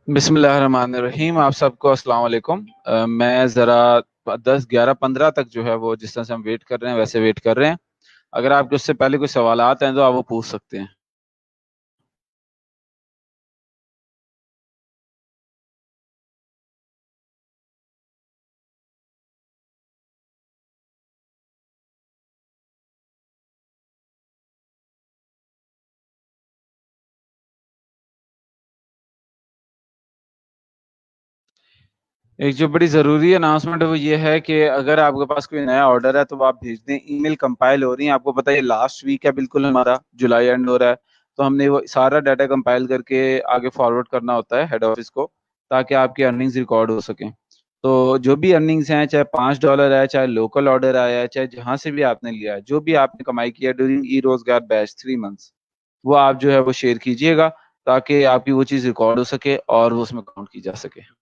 बिस्मिल्लाहिर्रहमानिर्रहीम। आप सबको अस्सलाम वालेकुम। मैं ज़रा 10, 11, 15 तक जो है वो जिस तरह से हम वेट कर रहे हैं वैसे वेट कर रहे हैं। अगर आपके उससे पहले कोई सवालात हैं तो आप वो पूछ सकते हैं। एक जो बड़ी ज़रूरी अनाउंसमेंट है वो ये है कि अगर आपके पास कोई नया ऑर्डर है तो वो आप भेज दें। ईमेल कंपाइल हो रही है, आपको पता है ये लास्ट वीक है, बिल्कुल हमारा जुलाई एंड हो रहा है। तो हमने वो सारा डाटा कंपाइल करके आगे फॉरवर्ड करना होता है हेड ऑफिस को, ताकि आपकी अर्निंग्स रिकॉर्ड हो सकें। तो जो भी अर्निंग्स हैं, चाहे $5 है, चाहे लोकल ऑर्डर आया है, चाहे जहां से भी आपने लिया है, जो भी आपने कमाई किया ड्यूरिंग ई रोजगार बैच 3 मंथ्स, वो आप जो है वो शेयर कीजिएगा, ताकि आपकी वो चीज़ रिकॉर्ड हो सके और वो उसमें काउंट की जा सके।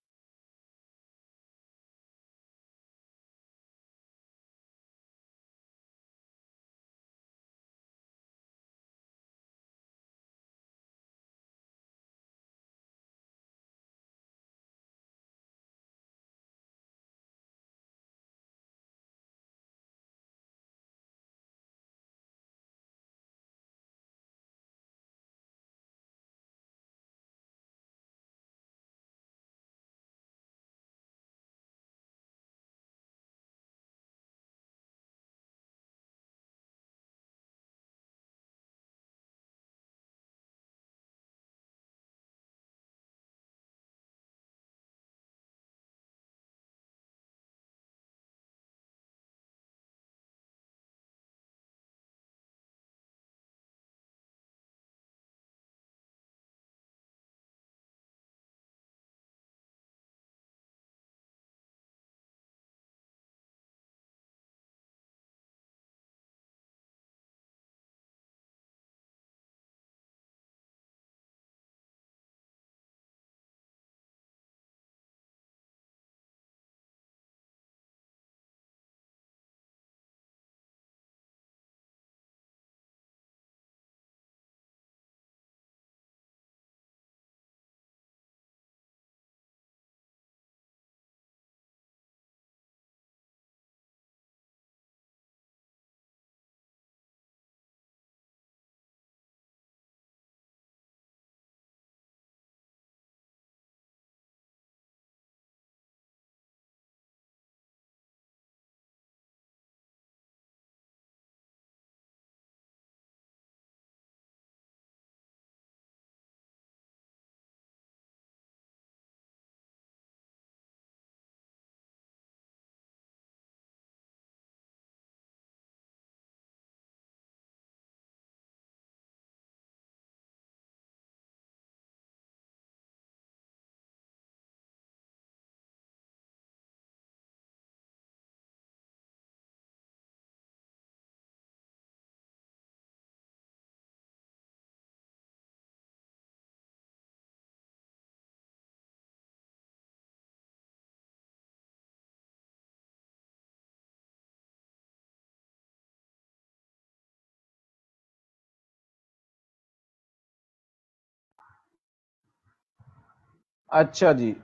अच्छा जी,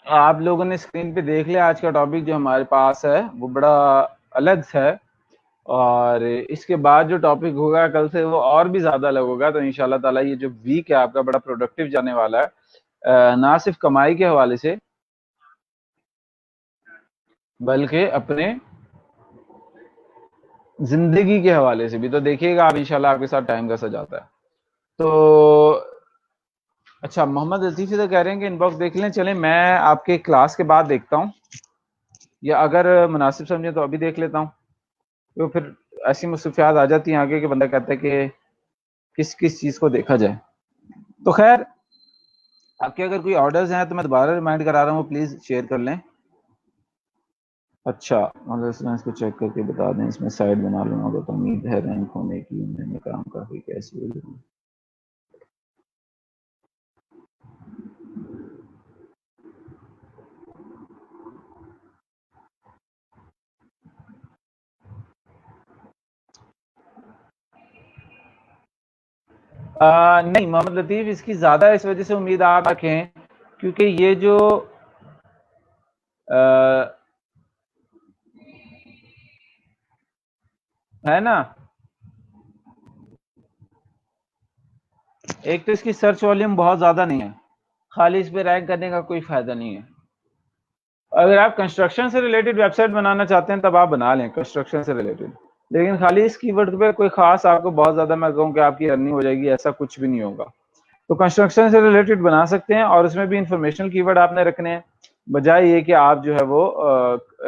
आप लोगों ने स्क्रीन पे देख लिया आज का टॉपिक जो हमारे पास है वो बड़ा अलग है। और इसके बाद जो टॉपिक होगा कल से वो और भी ज्यादा अलग होगा। तो इंशाल्लाह ताला ये जो वीक है आपका बड़ा प्रोडक्टिव जाने वाला है, ना सिर्फ कमाई के हवाले से बल्कि अपने जिंदगी के हवाले से भी। तो देखिएगा आप, इंशाल्लाह आपके साथ टाइम कैसा जाता है। तो अच्छा, मोहम्मद लतीफ़ से तो कह रहे हैं कि इनबॉक्स देख लें। चलें, मैं आपके क्लास के बाद देखता हूँ, या अगर मुनासिब समझे तो अभी देख लेता हूँ। तो फिर ऐसी मसरूफियात आ जाती हैं आगे कि बंदा कहता है कि किस किस चीज़ को देखा जाए। तो खैर, आपके अगर कोई ऑर्डर्स हैं तो मैं दोबारा रिमाइंड करा रहा हूँ, प्लीज़ शेयर कर लें। अच्छा, मतलब इसमें इसको चेक करके बता दें, इसमें साइड बना लूँगा तो उम्मीद है रैंक होने की। मैंने काम काफ़ी कैसे हो। नहीं मोहम्मद लतीफ़, इसकी ज़्यादा इस वजह से उम्मीद आप रखें क्योंकि ये जो है ना, एक तो इसकी सर्च वॉल्यूम बहुत ज्यादा नहीं है, खाली इस पे रैंक करने का कोई फायदा नहीं है। अगर आप कंस्ट्रक्शन से रिलेटेड वेबसाइट बनाना चाहते हैं तब आप बना लें कंस्ट्रक्शन से रिलेटेड, लेकिन खाली इस कीवर्ड पे कोई खास आपको बहुत ज्यादा मैं कहूँ कि आपकी अर्निंग हो जाएगी, ऐसा कुछ भी नहीं होगा। तो कंस्ट्रक्शन से रिलेटेड बना सकते हैं और उसमें भी इंफॉर्मेशनल कीवर्ड आपने रखने हैं, बजाय ये कि आप जो है वो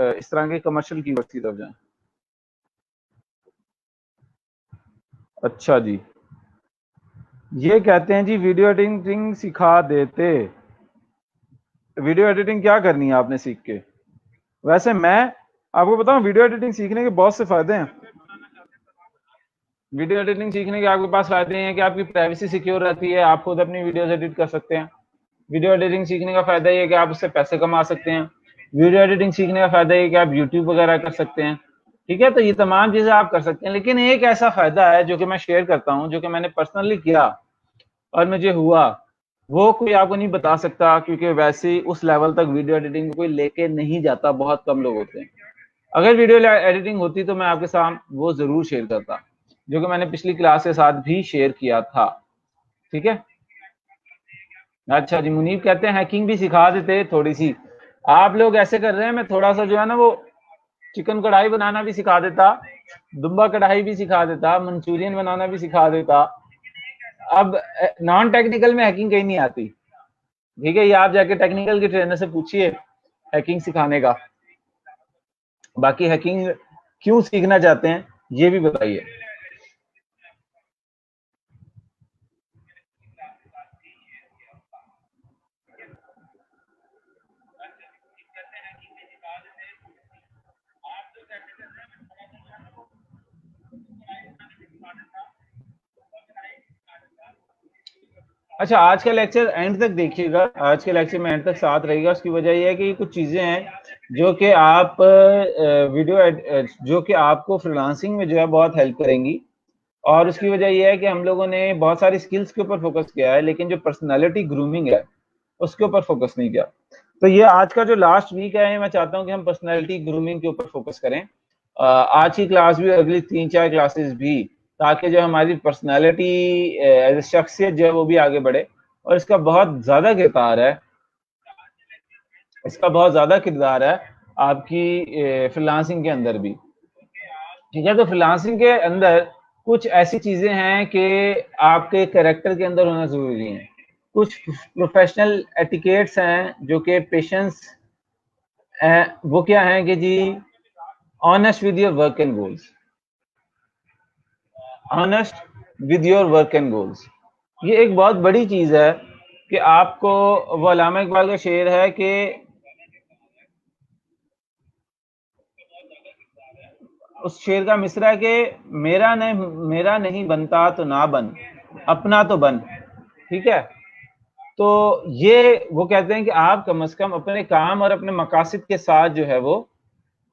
इस तरह के कमर्शियल कीवर्ड की तरफ जाएं। अच्छा जी, ये कहते हैं जी वीडियो एडिटिंग सिखा देते। वीडियो एडिटिंग क्या करनी है आपने सीख के? वैसे मैं आपको बताऊं, वीडियो एडिटिंग सीखने के बहुत से फायदे हैं। वीडियो एडिटिंग सीखने के आपके पास फायदे हैं कि आपकी प्राइवेसी सिक्योर रहती है, आप खुद अपनी वीडियोस एडिट कर सकते हैं। वीडियो एडिटिंग सीखने का फायदा ये है कि आप उससे पैसे कमा सकते हैं। वीडियो एडिटिंग सीखने का फायदा ये कि आप यूट्यूब वगैरह कर सकते हैं। ठीक है, तो ये तमाम चीजें आप कर सकते हैं, लेकिन एक ऐसा फायदा है जो कि मैं शेयर करता हूँ, जो कि मैंने पर्सनली किया और मुझे हुआ, वो कोई आपको नहीं बता सकता, क्योंकि वैसे ही उस लेवल तक वीडियो एडिटिंग कोई लेके नहीं जाता, बहुत कम लोग होते हैं। अगर वीडियो एडिटिंग होती तो मैं आपके साथ वो जरूर शेयर करता, जो कि मैंने पिछली क्लास के साथ भी शेयर किया था। ठीक है, अच्छा जी, मुनीब कहते हैं हैकिंग भी सिखा देते थोड़ी सी। आप लोग ऐसे कर रहे हैं, मैं थोड़ा सा जो है ना वो चिकन कढ़ाई बनाना भी सिखा देता, दुम्बा कढ़ाई भी सिखा देता, मंचूरियन बनाना भी सिखा देता। अब नॉन टेक्निकल में हैकिंग कहीं नहीं आती। ठीक है, ये आप जाके टेक्निकल के ट्रेनर से पूछिए हैकिंग सिखाने का। बाकी हैकिंग क्यों सीखना चाहते हैं ये भी बताइए। अच्छा, आज का लेक्चर एंड तक देखिएगा, आज के लेक्चर में एंड तक साथ रहेगा। उसकी वजह यह है कि कुछ चीजें हैं जो कि आप जो कि आपको फ्रीलांसिंग में जो है बहुत हेल्प करेंगी, और उसकी वजह यह है कि हम लोगों ने बहुत सारी स्किल्स के ऊपर फोकस किया है, लेकिन जो पर्सनालिटी ग्रूमिंग है उसके ऊपर फोकस नहीं किया। तो ये आज का जो लास्ट वीक है, मैं चाहता हूँ कि हम पर्सनालिटी ग्रूमिंग के ऊपर फोकस करें, आज की क्लास भी, अगली 3-4 क्लासेस भी, ताकि जो हमारी पर्सनालिटी एज शख्सियत जो है वो भी आगे बढ़े। और इसका बहुत ज्यादा किरदार है, इसका बहुत ज्यादा किरदार है आपकी फ्रीलांसिंग के अंदर भी। ठीक है, तो फ्रीलांसिंग के अंदर कुछ ऐसी चीजें हैं कि आपके कैरेक्टर के अंदर होना जरूरी है। कुछ प्रोफेशनल एटिकेट्स हैं जो कि पेशेंस, वो क्या है कि जी, honest with your work and goals, honest with your work and goals, ये एक बहुत बड़ी चीज है कि आपको, वो अल्लामा इकबाल का शेर है कि उस शेर का मिसरा है कि मेरा नहीं बनता तो ना बन, अपना तो बन। ठीक है, तो ये वो कहते हैं कि आप कम से कम अपने काम और अपने मकासद के साथ जो है वो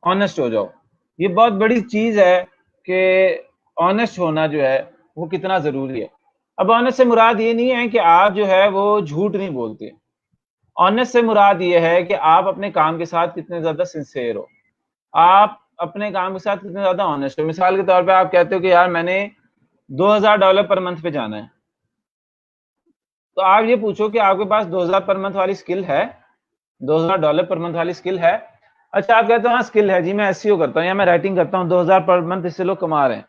ऑनेस्ट हो जाओ। ये बहुत बड़ी चीज है कि ऑनेस्ट होना जो है वो कितना जरूरी है। अब ऑनेस्ट से मुराद ये नहीं है कि आप जो है वो झूठ नहीं बोलते। ऑनेस्ट से मुराद ये है कि आप अपने काम के साथ कितने ज्यादा सिंसेयर हो, आप अपने काम के साथ कितने ज्यादा ऑनेस्ट हो। मिसाल के तौर पे आप कहते हो कि यार मैंने $2000 पर मंथ पे जाना है, तो आप ये पूछो कि आपके पास 2000 पर मंथ वाली स्किल है, $2000 पर मंथ वाली स्किल है। अच्छा, आप कहते हो हाँ स्किल है जी, मैं एसईओ करता हूँ या मैं राइटिंग करता हूँ, 2000 पर मंथ इससे लोग कमा रहे हैं।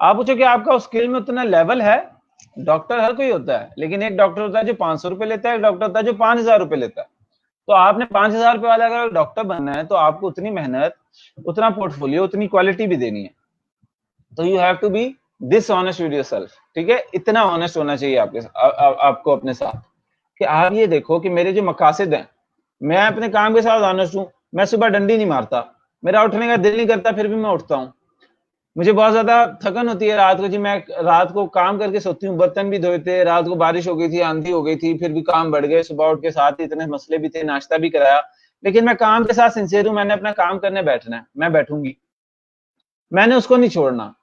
आप पूछो कि आपका उस स्किल में उतना लेवल है? डॉक्टर हर कोई होता है, लेकिन एक डॉक्टर होता है जो 500 रुपए लेता है, एक डॉक्टर होता है जो 5000 रुपए लेता है। तो आपने 5000 रुपए वाला अगर डॉक्टर बनना है तो आपको उतनी मेहनत, उतना पोर्टफोलियो, उतनी क्वालिटी भी देनी है। तो you have to be this honest with yourself. ठीक है, इतना ऑनेस्ट होना चाहिए आपको अपने साथ कि आप ये देखो कि मेरे जो मकासद हैं, मैं अपने काम के साथ ऑनेस्ट हूं। मैं सुबह डंडी नहीं मारता, मेरा उठने का दिल नहीं करता, फिर भी मैं उठता हूं। मुझे बहुत ज्यादा थकन होती है रात को जी, मैं रात को काम करके सोती हूँ, बर्तन भी धोए थे, रात को बारिश हो गई थी, आंधी हो गई थी, फिर भी काम बढ़ गए, सुबह उठ के साथ ही इतने मसले भी थे, नाश्ता भी कराया, लेकिन मैं काम के साथ सिंसियर हूँ। मैंने अपना काम करने बैठना है, मैं बैठूंगी, मैंने उसको नहीं छोड़ना।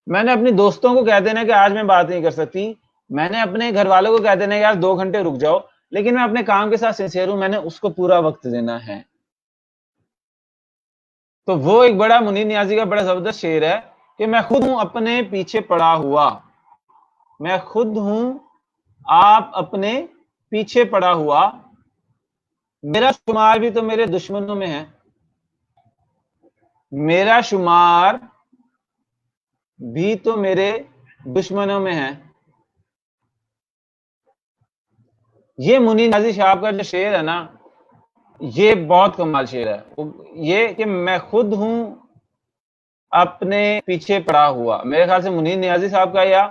मैंने अपने दोस्तों को कह देना कि आज मैं बात नहीं कर सकती, मैंने अपने घर वालों को कह देना यार 2 घंटे रुक जाओ, लेकिन मैं अपने काम के साथ सिंसियर हूं, मैंने उसको पूरा वक्त देना है। तो वो एक बड़ा मुनीर नियाजी का बड़ा जबरदस्त शेर है कि मैं खुद हूं अपने पीछे पड़ा हुआ, मैं खुद हूं आप अपने पीछे पड़ा हुआ, मेरा शुमार भी तो मेरे दुश्मनों में है, मेरा शुमार भी तो मेरे दुश्मनों में है। ये मुनीर नियाजी साहब का जो शेर है ना, ये बहुत कमाल शेर है। ये कि मैं खुद हूं अपने पीछे पड़ा हुआ, मेरे ख्याल से मुनीर नियाजी साहब का, या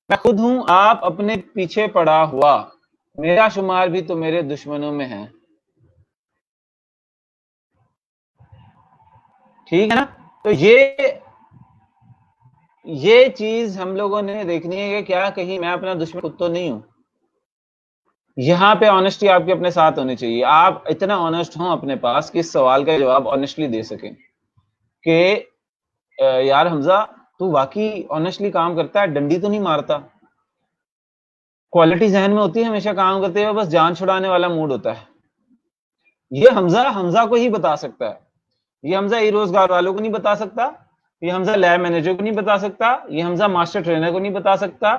मैं खुद हूं आप अपने पीछे पड़ा हुआ, मेरा शुमार भी तो मेरे दुश्मनों में है। ठीक है ना? तो ये चीज हम लोगों ने देखनी है कि क्या कहीं मैं अपना दुश्मन खुद तो नहीं हूं। यहां पे ऑनेस्टी आपके अपने साथ होनी चाहिए। आप इतना ऑनेस्ट हो अपने पास कि इस सवाल का जवाब ऑनेस्टली दे सकें कि यार हमजा, तू वाकई ऑनेस्टली काम करता है, डंडी तो नहीं मारता। क्वालिटी जहन में होती है हमेशा काम करते हुए, बस जान छुड़ाने वाला मूड होता है। ये हमजा हमजा को ही बता सकता है। ये हमजा ई रोजगार वालों को नहीं बता सकता, ये हमजा लैब मैनेजर को नहीं बता सकता, ये हमजा मास्टर ट्रेनर को नहीं बता सकता,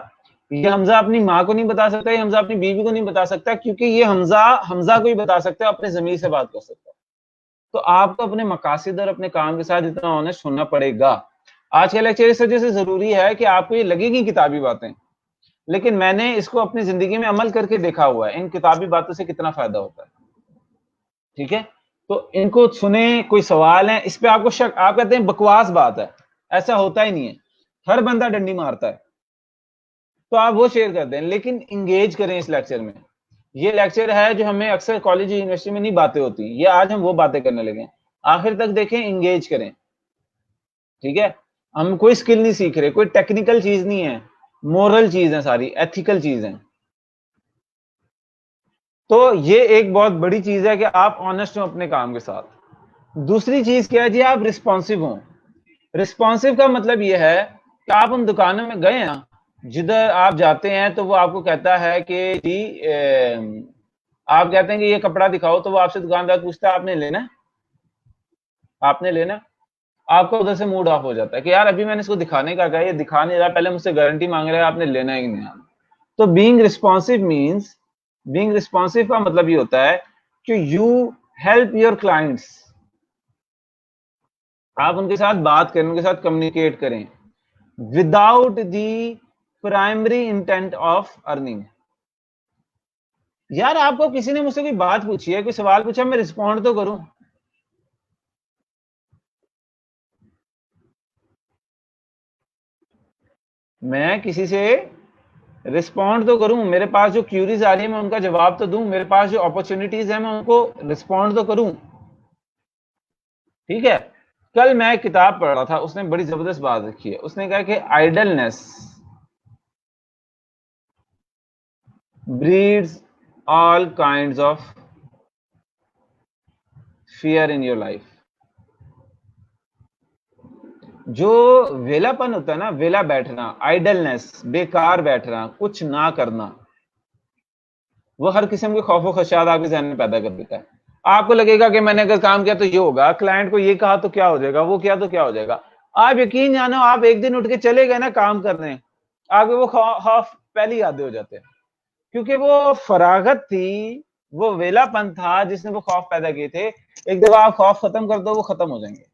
ये हमजा अपनी माँ को नहीं बता सकता, ये हमजा अपनी बीवी को नहीं बता सकता, क्योंकि ये हमजा हमजा को ही बता सकता है, अपने जमीर से बात कर सकता है। तो आपको अपने मकासद और अपने काम के साथ इतना ऑनेस्ट होना पड़ेगा। आज का लेक्चर इस वजह से जरूरी है कि आपको ये लगेगी किताबी बातें, लेकिन मैंने इसको अपनी जिंदगी में अमल करके देखा हुआ है, इन किताबी बातों से कितना फायदा होता है। ठीक है? तो इनको सुने, कोई सवाल है इस पे आपको शक, आप कहते हैं बकवास बात है, ऐसा होता ही नहीं है, हर बंदा डंडी मारता है, तो आप वो शेयर कर दें, लेकिन इंगेज करें इस लेक्चर में। ये लेक्चर है जो हमें अक्सर कॉलेज यूनिवर्सिटी में नहीं बातें होती, ये आज हम वो बातें करने लगे। आखिर तक देखें, इंगेज करें। ठीक है? हम कोई स्किल नहीं सीख रहे, कोई टेक्निकल चीज नहीं है, मोरल चीज है, सारी एथिकल चीज है। तो ये एक बहुत बड़ी चीज है कि आप ऑनेस्ट हो अपने काम के साथ। दूसरी चीज क्या है जी, आप रिस्पॉन्सिव हो। रिस्पॉन्सिव का मतलब यह है कि आप उन दुकानों में गए ना, जिधर आप जाते हैं तो वो आपको कहता है कि जी आप कहते हैं कि ये कपड़ा दिखाओ, तो वो आपसे दुकानदार पूछता है आपने लेना है, आपने लेना। आपका उधर से मूड ऑफ हो जाता है कि यार अभी मैंने इसको दिखाने का कहा, ये दिखा नहीं रहा, पहले मुझसे गारंटी मांग रहा है आपने लेना है कि नहीं। तो being responsive means, being responsive का मतलब ये होता है कि यू हेल्प योर क्लाइंट्स, आप उनके साथ बात करें, उनके साथ कम्युनिकेट करें without the primary intent of earning. यार आपको किसी ने मुझसे कोई बात पूछी है, कोई सवाल पूछा, मैं रिस्पॉन्ड तो करूं। मैं किसी से रिस्पॉन्ड तो करूं, मेरे पास जो क्यूरीज आ रही है मैं उनका जवाब तो दूं, मेरे पास जो अपॉर्चुनिटीज है मैं उनको रिस्पॉन्ड तो करूं। ठीक है? कल मैं एक किताब पढ़ रहा था, उसने बड़ी जबरदस्त बात रखी है। उसने कहा कि idleness breeds all kinds of fear in your life. जो वेलापन होता है ना, वेला बैठना, आइडलनेस, बेकार बैठना, कुछ ना करना, वो हर किस्म के खौफ खदशात आपके जहन में पैदा कर देता है। आपको लगेगा कि मैंने अगर काम किया तो ये होगा, क्लाइंट को ये कहा तो क्या हो जाएगा, वो किया तो क्या हो जाएगा। आप यकीन जानो, आप एक दिन उठ के चले गए ना काम करने, आपके वो खौफ पहले ही आधे हो जाते हैं, क्योंकि वो फरागत थी, वो वेलापन था जिसने वो खौफ पैदा किए थे। एक दफा आप खौफ खत्म कर दो, वो खत्म हो जाएंगे।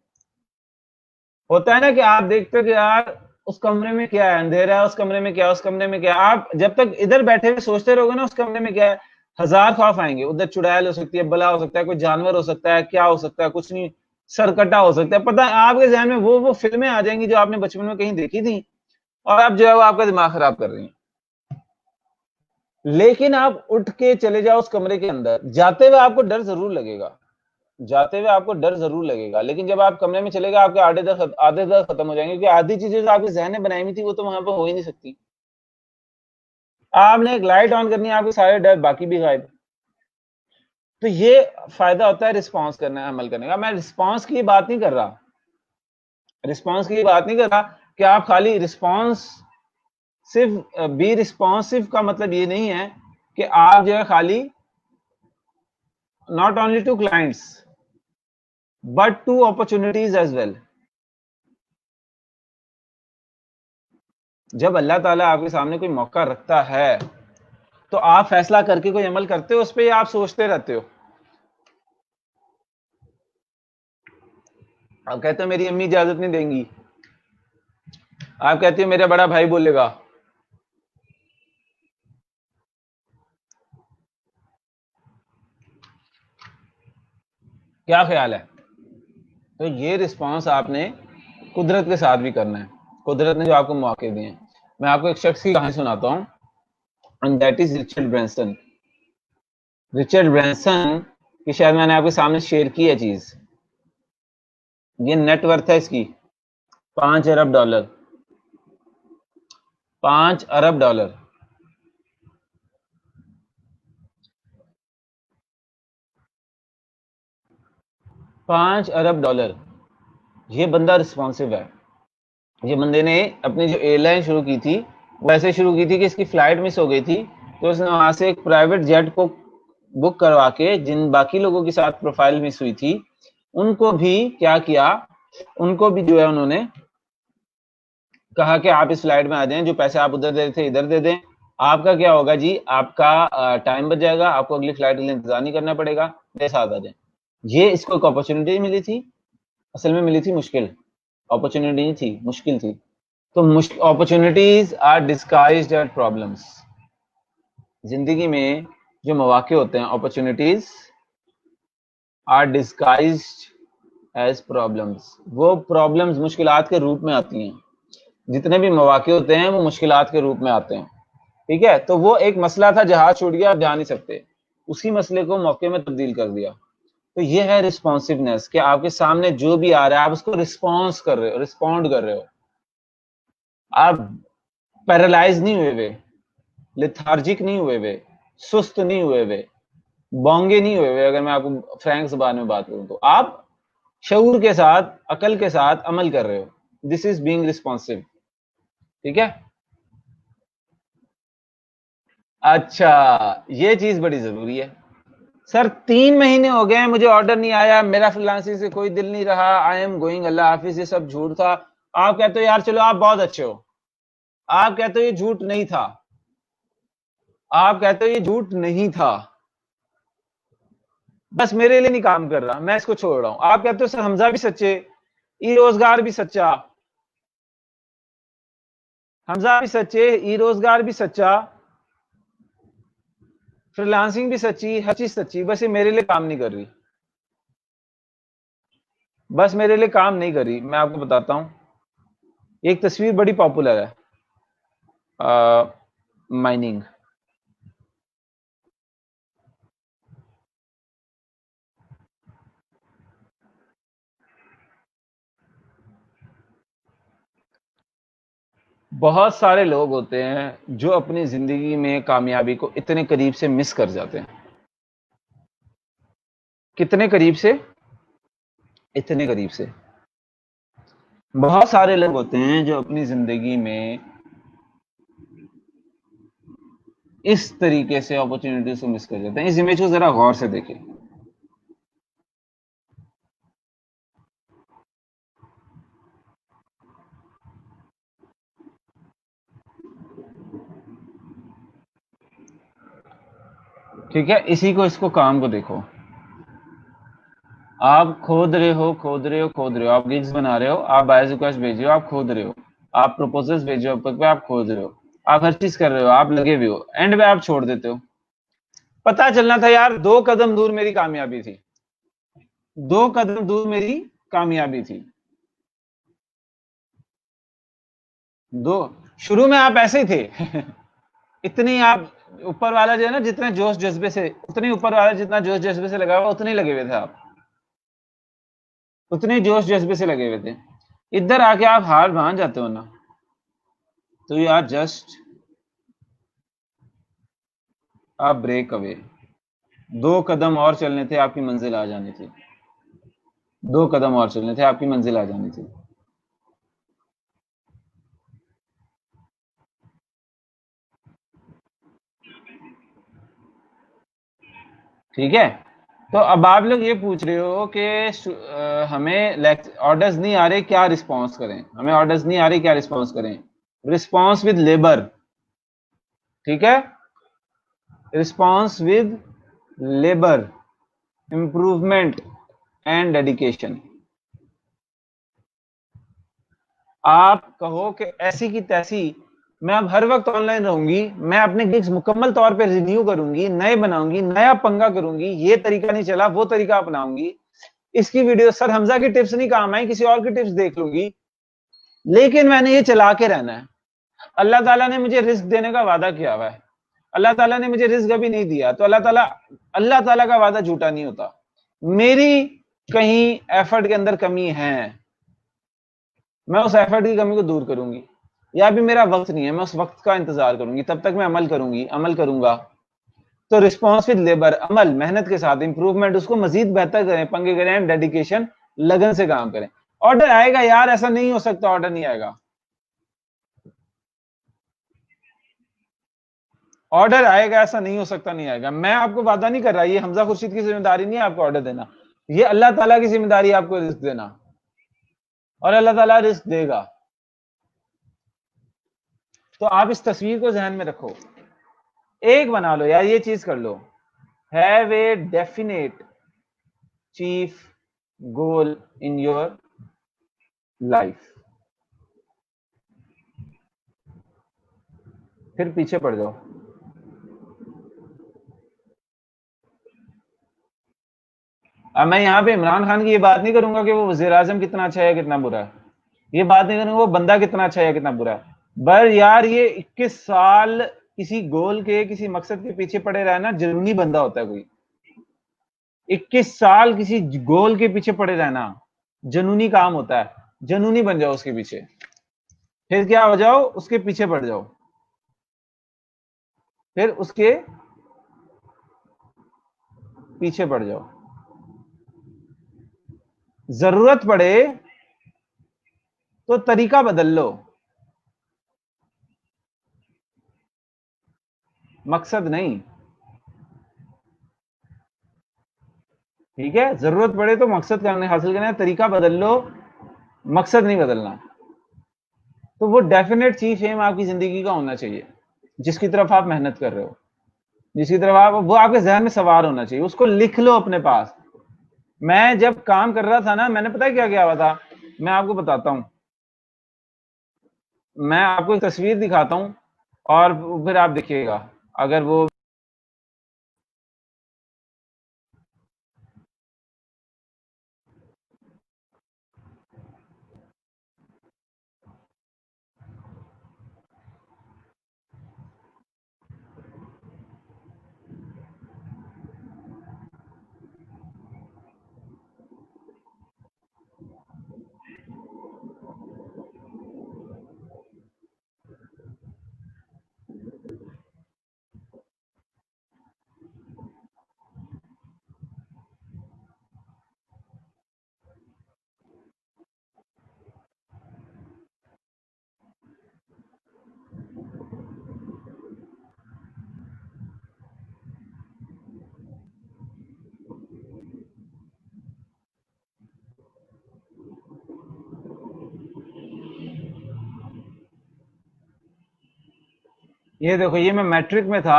होता है ना कि आप देखते हो कि यार उस कमरे में क्या है, अंधेरा है, उस कमरे में क्या है, उस कमरे में क्या है। आप जब तक इधर बैठे हुए सोचते रहोगे ना उस कमरे में क्या है, हजार खौफ आएंगे। उधर चुड़ैल हो सकती है, बला हो सकता है, कोई जानवर हो सकता है, क्या हो सकता है, कुछ नहीं, सरकटा हो सकता है। पता है आपके जहन में वो फिल्में आ जाएंगी जो आपने बचपन में कहीं देखी थी, और आप जो है वो आपका दिमाग खराब कर रही हैं। लेकिन आप उठ के चले जाओ उस कमरे के अंदर, जाते हुए आपको डर जरूर लगेगा, जाते हुए आपको डर जरूर लगेगा, लेकिन जब आप कमरे में चले गए आपके आधे दर खत्म हो जाएंगे, क्योंकि आधी चीजें जो आपके जहन में बनाई हुई थी वो तो वहां पर हो ही नहीं सकती। आपने एक लाइट ऑन करनी है, आपके सारे डर बाकी भी गायब। तो ये फायदा होता है रिस्पॉन्स करने, अमल करने का। मैं रिस्पॉन्स की बात नहीं कर रहा, रिस्पॉन्स की बात नहीं कर रहा कि आप खाली रिस्पॉन्स, सिर्फ बी रिस्पॉन्सिव का मतलब ये नहीं है कि आप जो है खाली not only to clients but to opportunities as well. जब अल्लाह ताला आपके सामने कोई मौका रखता है तो आप फैसला करके कोई अमल करते हो उस पर, या आप सोचते रहते हो? आप कहते हो मेरी अम्मी इजाजत नहीं देंगी, आप कहते हो मेरा बड़ा भाई बोलेगा। क्या ख्याल है? तो ये रिस्पॉन्स आपने कुदरत के साथ भी करना है। कुदरत ने जो आपको मौके दिए हैं। मैं आपको एक शख्स की कहानी सुनाता हूँ, and that is Richard Branson. Richard Branson की शायद मैंने आपके सामने शेयर की है चीज। ये नेटवर्थ है इसकी $5 अरब। $5 अरब। $5 अरब। ये बंदा रिस्पॉन्सिव है। ये बंदे ने अपनी जो एयरलाइन शुरू की थी वो ऐसे शुरू की थी कि इसकी फ्लाइट मिस हो गई थी, तो उसने वहां से एक प्राइवेट जेट को बुक करवा के जिन बाकी लोगों के साथ प्रोफाइल मिस हुई थी उनको भी क्या किया, उनको भी जो है उन्होंने कहा कि आप इस फ्लाइट में आ जाएं, जो पैसे आप उधर दे थे इधर दे दें, आपका क्या होगा जी, आपका टाइम बच जाएगा, आपको अगली फ्लाइट के लिए इंतजार नहीं करना पड़ेगा, मेरे साथ आ जाए। ये इसको एक अपॉर्चुनिटी मिली थी, असल में मिली थी मुश्किल, अपॉर्चुनिटी नहीं थी, मुश्किल थी। तो opportunities are disguised as problems. जिंदगी में जो मौके होते हैं, opportunities are disguised as problems. वो प्रॉब्लम्स मुश्किलात के रूप में आती हैं। जितने भी मौके होते हैं वो मुश्किलात के रूप में आते हैं। ठीक है, तो वो एक मसला था, जहाज छूट गया, आप जा नहीं सकते, उसी मसले को मौके में तब्दील कर दिया। तो ये है रिस्पॉन्सिवनेस, कि आपके सामने जो भी आ रहा है आप उसको रिस्पॉन्स कर रहे हो, रिस्पॉन्ड कर रहे हो। आप पैरालाइज नहीं हुए हुए, लिथार्जिक नहीं हुए हुए, सुस्त नहीं हुए हुए, बोंगे नहीं हुए हुए। अगर मैं आपको फ्रैंक जुबान में बात करूं तो आप शऊर के साथ, अकल के साथ अमल कर रहे हो। This is being responsive. ठीक है। अच्छा, ये चीज बड़ी जरूरी है। सर 3 महीने हो गए मुझे ऑर्डर नहीं आया, मेरा फ्रीलांसिंग से कोई दिल नहीं रहा, आई एम गोइंग, अल्लाह हाफिज, ये सब झूठ था। आप कहते हो यार चलो आप बहुत अच्छे हो, आप कहते हो ये झूठ नहीं था, आप कहते हो ये झूठ नहीं था, बस मेरे लिए नहीं काम कर रहा, मैं इसको छोड़ रहा हूं। आप कहते हो सर हमजा भी सच्चे, ई रोजगार भी सच्चा, हमजा भी सच्चे, ई रोजगार भी सच्चा, फ्रीलांसिंग भी सच्ची, हर चीज सच्ची, बस ये मेरे लिए काम नहीं कर रही, बस मेरे लिए काम नहीं कर रही। मैं आपको बताता हूं, एक तस्वीर बड़ी पॉपुलर है, माइनिंग। बहुत सारे लोग होते हैं जो अपनी जिंदगी में कामयाबी को इतने करीब से मिस कर जाते हैं। कितने करीब से? इतने करीब से। बहुत सारे लोग होते हैं जो अपनी जिंदगी में इस तरीके से अपॉर्चुनिटीज को मिस कर जाते हैं। इस इमेज को जरा गौर से देखें। ठीक है, इसी को, इसको काम को देखो। आप खोद रहे हो, खोद रहे हो, खोद रहे हो, आप गिग्स बना रहे हो, आप बायस रिक्वेस्ट भेज रहे हो, आप खोद रहे हो, आप प्रपोजल्स भेज रहे हो अपवर्क पे, आप खोद रहे हो, आप हर चीज कर रहे हो, आप लगे हुए हो, एंड में आप छोड़ देते हो। पता चलना था यार 2 कदम दूर मेरी कामयाबी थी, 2 कदम दूर मेरी कामयाबी थी। दो, शुरू में आप ऐसे ही थे इतनी आप, ऊपर वाला जो है ना, जितने जोश जज्बे से, उतनी ऊपर वाला जितना जोश जज्बे से लगा हुआ उतने ही लगे हुए थे आप, उतने जोश जज्बे से लगे हुए थे। इधर आके आप हार मान जाते हो ना, तो you are just a break away. 2 कदम और चलने थे, आपकी मंजिल आ जानी थी। 2 कदम और चलने थे, आपकी मंजिल आ जानी थी। ठीक है। तो अब आप लोग ये पूछ रहे हो कि हमें ऑर्डर्स नहीं आ रहे, क्या रिस्पॉन्स करें, हमें ऑर्डर्स नहीं आ रहे, क्या रिस्पॉन्स करें। रिस्पॉन्स विद लेबर, ठीक है, response with labour, improvement and dedication. आप कहो कि ऐसी की तैसी मैं अब हर वक्त ऑनलाइन रहूंगी, मैं अपने गिग्स मुकम्मल तौर पे रिन्यू करूंगी, नए बनाऊंगी, नया पंगा करूंगी, ये तरीका नहीं चला, वो तरीका अपनाऊंगी, इसकी वीडियो सर हमजा की टिप्स नहीं काम आई, किसी और की टिप्स देख लूंगी, लेकिन मैंने ये चला के रहना है। अल्लाह ताला ने मुझे रिस्क देने का वादा किया हुआ है, अल्लाह ताला ने मुझे रिस्क अभी नहीं दिया, तो अल्लाह ताला का वादा झूठा नहीं होता। मेरी कहीं एफर्ट के अंदर कमी है, मैं उस एफर्ट की कमी को दूर करूंगी, या भी मेरा वक्त नहीं है, मैं उस वक्त का इंतजार करूंगी, तब तक मैं अमल करूंगी, अमल करूंगा। तो रिस्पॉन्स विद लेबर, अमल मेहनत के साथ, इंप्रूवमेंट, उसको मजीद बेहतर करें, पंगे करें, डेडिकेशन, लगन से काम करें। ऑर्डर आएगा यार, ऐसा नहीं हो सकता ऑर्डर नहीं आएगा, ऑर्डर आएगा, ऐसा नहीं हो सकता नहीं आएगा। मैं आपको वादा नहीं कर रहा, ये हमजा खुर्शीद की जिम्मेदारी नहीं है आपको ऑर्डर देना, ये अल्लाह ताला की जिम्मेदारी है आपको रिस्क देना, और अल्लाह ताला रिस्क देगा। तो आप इस तस्वीर को जहन में रखो, एक बना लो यार, ये चीज कर लो, have a definite chief goal in your life, फिर पीछे पड़ जाओ। अब मैं यहां पे इमरान खान की ये बात नहीं करूंगा कि वो वजीर आजम कितना अच्छा है कितना बुरा है, ये बात नहीं करूंगा वो बंदा कितना अच्छा है कितना बुरा है, पर यार ये 21 साल किसी गोल के, किसी मकसद के पीछे पड़े रहना जुनूनी बंदा होता है कोई। 21 साल किसी गोल के पीछे पड़े रहना जुनूनी काम होता है, जुनूनी बन जाओ उसके पीछे, फिर क्या हो जाओ, उसके पीछे पड़ जाओ, फिर उसके पीछे पड़ जाओ, जरूरत पड़े तो तरीका बदल लो, मकसद नहीं, ठीक है, जरूरत पड़े तो मकसद करने हासिल करने तरीका बदल लो, मकसद नहीं बदलना। तो वो डेफिनेट चीज एम आपकी जिंदगी का होना चाहिए, जिसकी तरफ आप मेहनत कर रहे हो, जिसकी तरफ आप, वो आपके जहन में सवार होना चाहिए, उसको लिख लो अपने पास। मैं जब काम कर रहा था ना, मैंने पता है क्या किया हुआ था, मैं आपको बताता हूं, मैं आपको एक तस्वीर दिखाता हूं और फिर आप देखिएगा अगर वो, ये देखो, ये मैं मैट्रिक में था,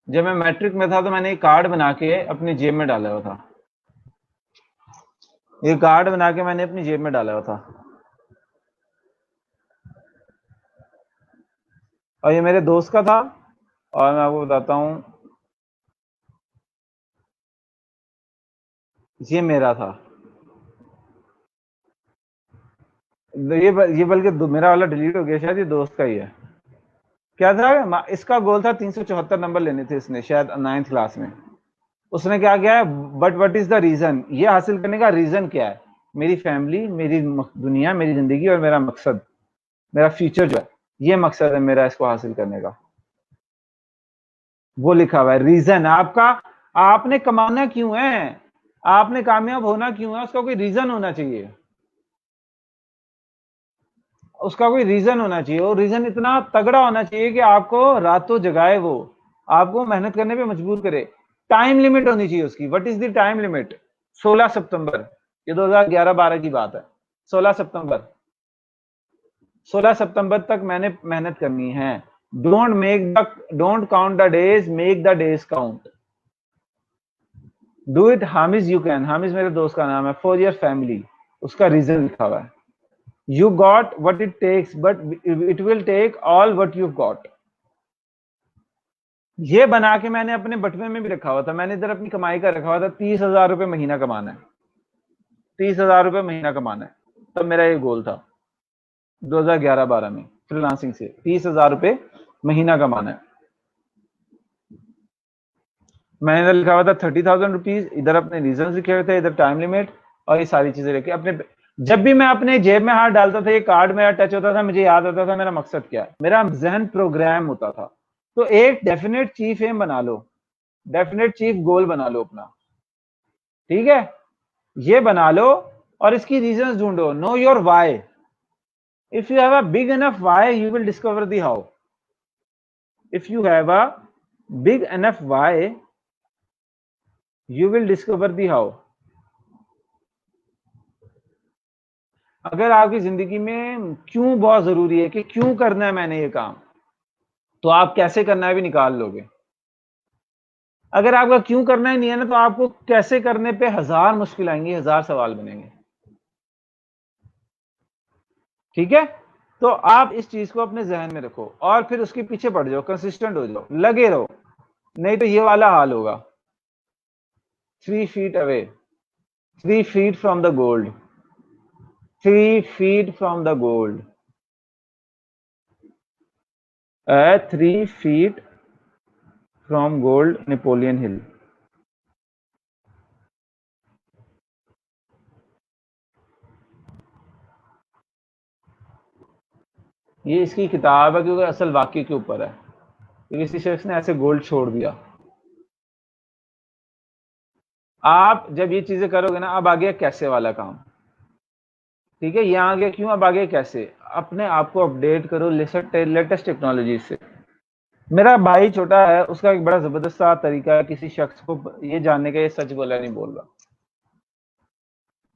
जब मैं मैट्रिक में था तो मैंने एक कार्ड बना के अपनी जेब में डाला हुआ था, ये कार्ड बना के मैंने अपनी जेब में डाला हुआ था, और ये मेरे दोस्त का था, और मैं आपको बताता हूं ये मेरा था, ये बल्कि मेरा वाला डिलीट हो गया शायद, ये दोस्त का ही है। क्या था इसका गोल था, 374 नंबर लेने थे इसने शायद 9th क्लास में, उसने क्या किया है, but what is the reason, ये हासिल करने का रीजन क्या है, मेरी फैमिली, मेरी दुनिया, मेरी जिंदगी और मेरा मकसद, मेरा फ्यूचर जो है, ये मकसद है मेरा इसको हासिल करने का, वो लिखा हुआ है रीजन आपका। आपने कमाना क्यों है, आपने कामयाब होना क्यों है, उसका कोई रीजन होना चाहिए, उसका कोई रीजन होना चाहिए, और रीजन इतना तगड़ा होना चाहिए कि आपको रातों जगाए वो, आपको मेहनत करने पे मजबूर करे। टाइम लिमिट होनी चाहिए उसकी। What is the time limit? 16 सितंबर। ये 2011-12 की बात है। 16 सितंबर, 16 सितंबर तक मैंने मेहनत करनी है। Don't count the days, make the days count. Do it Hamiz you can. Hamiz मेरे दोस्त का नाम है। फॉर योर फैमिली, उसका रीजन लिखा हुआ है। You got what it takes but it will take all what you got. ये बना के मैंने अपने बटवे में भी रखा हुआ था। मैंने इधर अपनी कमाई का रखा हुआ था, 30,000 रुपए महीना कमाना है। 30,000 रुपए महीना कमाना है, तब मेरा ये गोल था 2011-12 में। फ्रीलांसिंग से 30,000 रुपए महीना कमाना है। मैंने इधर लिखा हुआ था 30,000 रुपीज, इधर अपने रीजन लिखे हुए थे, इधर टाइम लिमिट, और ये सारी चीजें रखी अपने। जब भी मैं अपने जेब में हाथ डालता था, ये कार्ड मेरा टच होता था, मुझे याद आता था मेरा मकसद क्या है, मेरा जहन प्रोग्राम होता था। तो एक डेफिनेट चीफ एम बना लो, डेफिनेट चीफ गोल बना लो अपना, ठीक है? ये बना लो और इसकी रीजंस ढूंढो। Know your why. If you have a big enough why, you will discover the how. If you have a big enough why, you will discover the how. अगर आपकी जिंदगी में क्यों बहुत जरूरी है, कि क्यों करना है मैंने ये काम, तो आप कैसे करना है भी निकाल लोगे। अगर आपका क्यों करना ही नहीं है ना, तो आपको कैसे करने पे हजार मुश्किल आएंगी, हजार सवाल बनेंगे। ठीक है? तो आप इस चीज को अपने जहन में रखो और फिर उसके पीछे पड़ जाओ, कंसिस्टेंट हो जाओ, लगे रहो, नहीं तो ये वाला हाल होगा। 3 feet away, 3 feet from the gold, 3 feet from the gold, 3 feet from gold, Napoleon Hill. ये इसकी किताब है, क्योंकि असल वाक्य के ऊपर है कि किसी शख्स ने ऐसे गोल्ड छोड़ दिया। आप जब ये चीजें करोगे ना, अब आ गया कैसे वाला काम। ठीक है? ये आ गया क्यों, अब आ गया कैसे। अपने आप को अपडेट करो लेटेस्ट टेक्नोलॉजी से। मेरा भाई छोटा है, उसका एक बड़ा जबरदस्त सा तरीका है किसी शख्स को ये जानने का, ये सच बोला नहीं बोल रहा।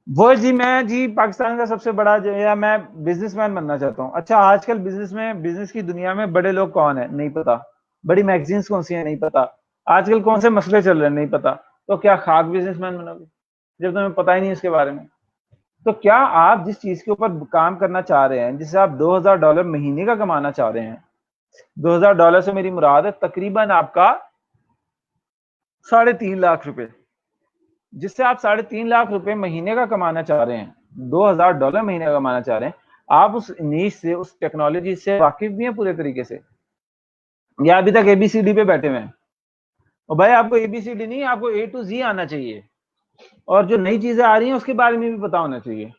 वो जी, मैं जी पाकिस्तान का सबसे बड़ा जो, या मैं बिजनेसमैन बनना चाहता हूँ। अच्छा, आजकल बिजनेस में, बिजनेस की दुनिया में बड़े लोग कौन है नहीं पता, बड़ी मैगजीन्स कौन सी है नहीं पता, आजकल कौन से मसले चल रहे हैं नहीं पता। तो क्या खाक बिजनेसमैन बनोगे जब तुम्हें पता ही नहीं इसके बारे में? तो क्या आप जिस चीज के ऊपर काम करना चाह रहे हैं, जिससे आप $2,000 महीने का कमाना चाह रहे हैं, $2,000 से मेरी मुराद है तकरीबन आपका 3.5 लाख रुपए, जिससे आप 3.5 लाख रुपए महीने का कमाना चाह रहे हैं, $2,000 महीने का कमाना चाह रहे हैं, आप उस नीश से, उस टेक्नोलॉजी से वाकिफ भी हैं पूरे तरीके से, या अभी तक एबीसीडी पे बैठे हुए हैं? और भाई आपको एबीसीडी नहीं, आपको ए टू जी आना चाहिए, और जो नई चीजें आ रही हैं उसके बारे में भी पता होना चाहिए।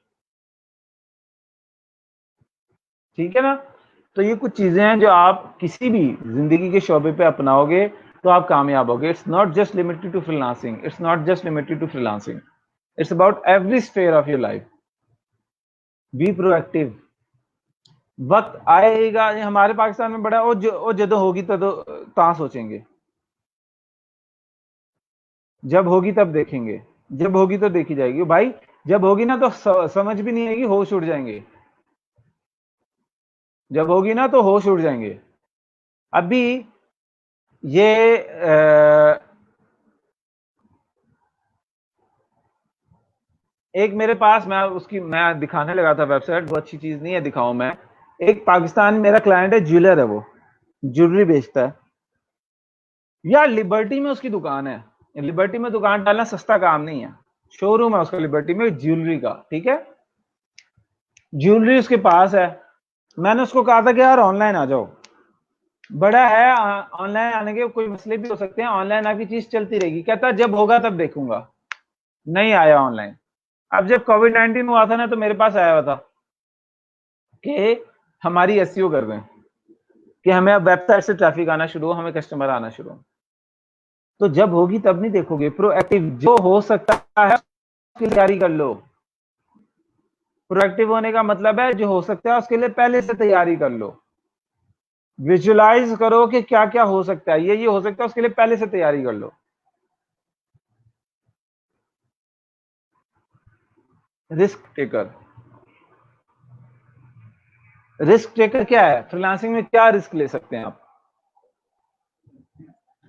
ठीक है ना? तो ये कुछ चीजें हैं जो आप किसी भी जिंदगी के शोबे पे अपनाओगे तो आप कामयाब होगे। It's not just limited to freelancing, it's not just limited to freelancing, it's about every sphere of your life. Be proactive. वक्त आएगा, ये हमारे पाकिस्तान में बड़ा वो जदो होगी तो कहां सोचेंगे, जब होगी तब देखेंगे, जब होगी तो देखी जाएगी भाई। जब होगी ना तो समझ भी नहीं आएगी, होश उड़ जाएंगे। जब होगी ना तो होश उड़ जाएंगे। अभी ये एक मेरे पास, मैं दिखाने लगा था वेबसाइट, वो अच्छी चीज नहीं है, दिखाऊं मैं। एक पाकिस्तान मेरा क्लाइंट है, ज्वेलर है, वो ज्वेलरी बेचता है यार। लिबर्टी में उसकी दुकान है। लिबर्टी में दुकान डालना सस्ता काम नहीं है। शोरूम है उसका लिबर्टी में ज्वेलरी का, ठीक है? ज्वेलरी उसके पास है। मैंने उसको कहा था कि यार ऑनलाइन आ जाओ, बड़ा है, ऑनलाइन आने के कोई मसले भी हो सकते हैं, ऑनलाइन आपकी चीज चलती रहेगी। कहता जब होगा तब देखूंगा। नहीं आया ऑनलाइन। अब जब कोविड-19 हुआ था ना, तो मेरे पास आया हुआ था कि हमारी एसईओ कर दें, कि हमें अब वेबसाइट से ट्रैफिक आना शुरू हो, हमें कस्टमर आना शुरू हो। तो जब होगी तब नहीं देखोगे, प्रोएक्टिव जो हो सकता है उसकी तैयारी कर लो। प्रोएक्टिव होने का मतलब है जो हो सकता है उसके लिए पहले से तैयारी कर लो। विजुलाइज करो कि क्या क्या हो सकता है, ये हो सकता है, उसके लिए पहले से तैयारी कर लो। रिस्क टेकर, रिस्क टेकर क्या है? फ्रीलांसिंग में क्या रिस्क ले सकते हैं आप?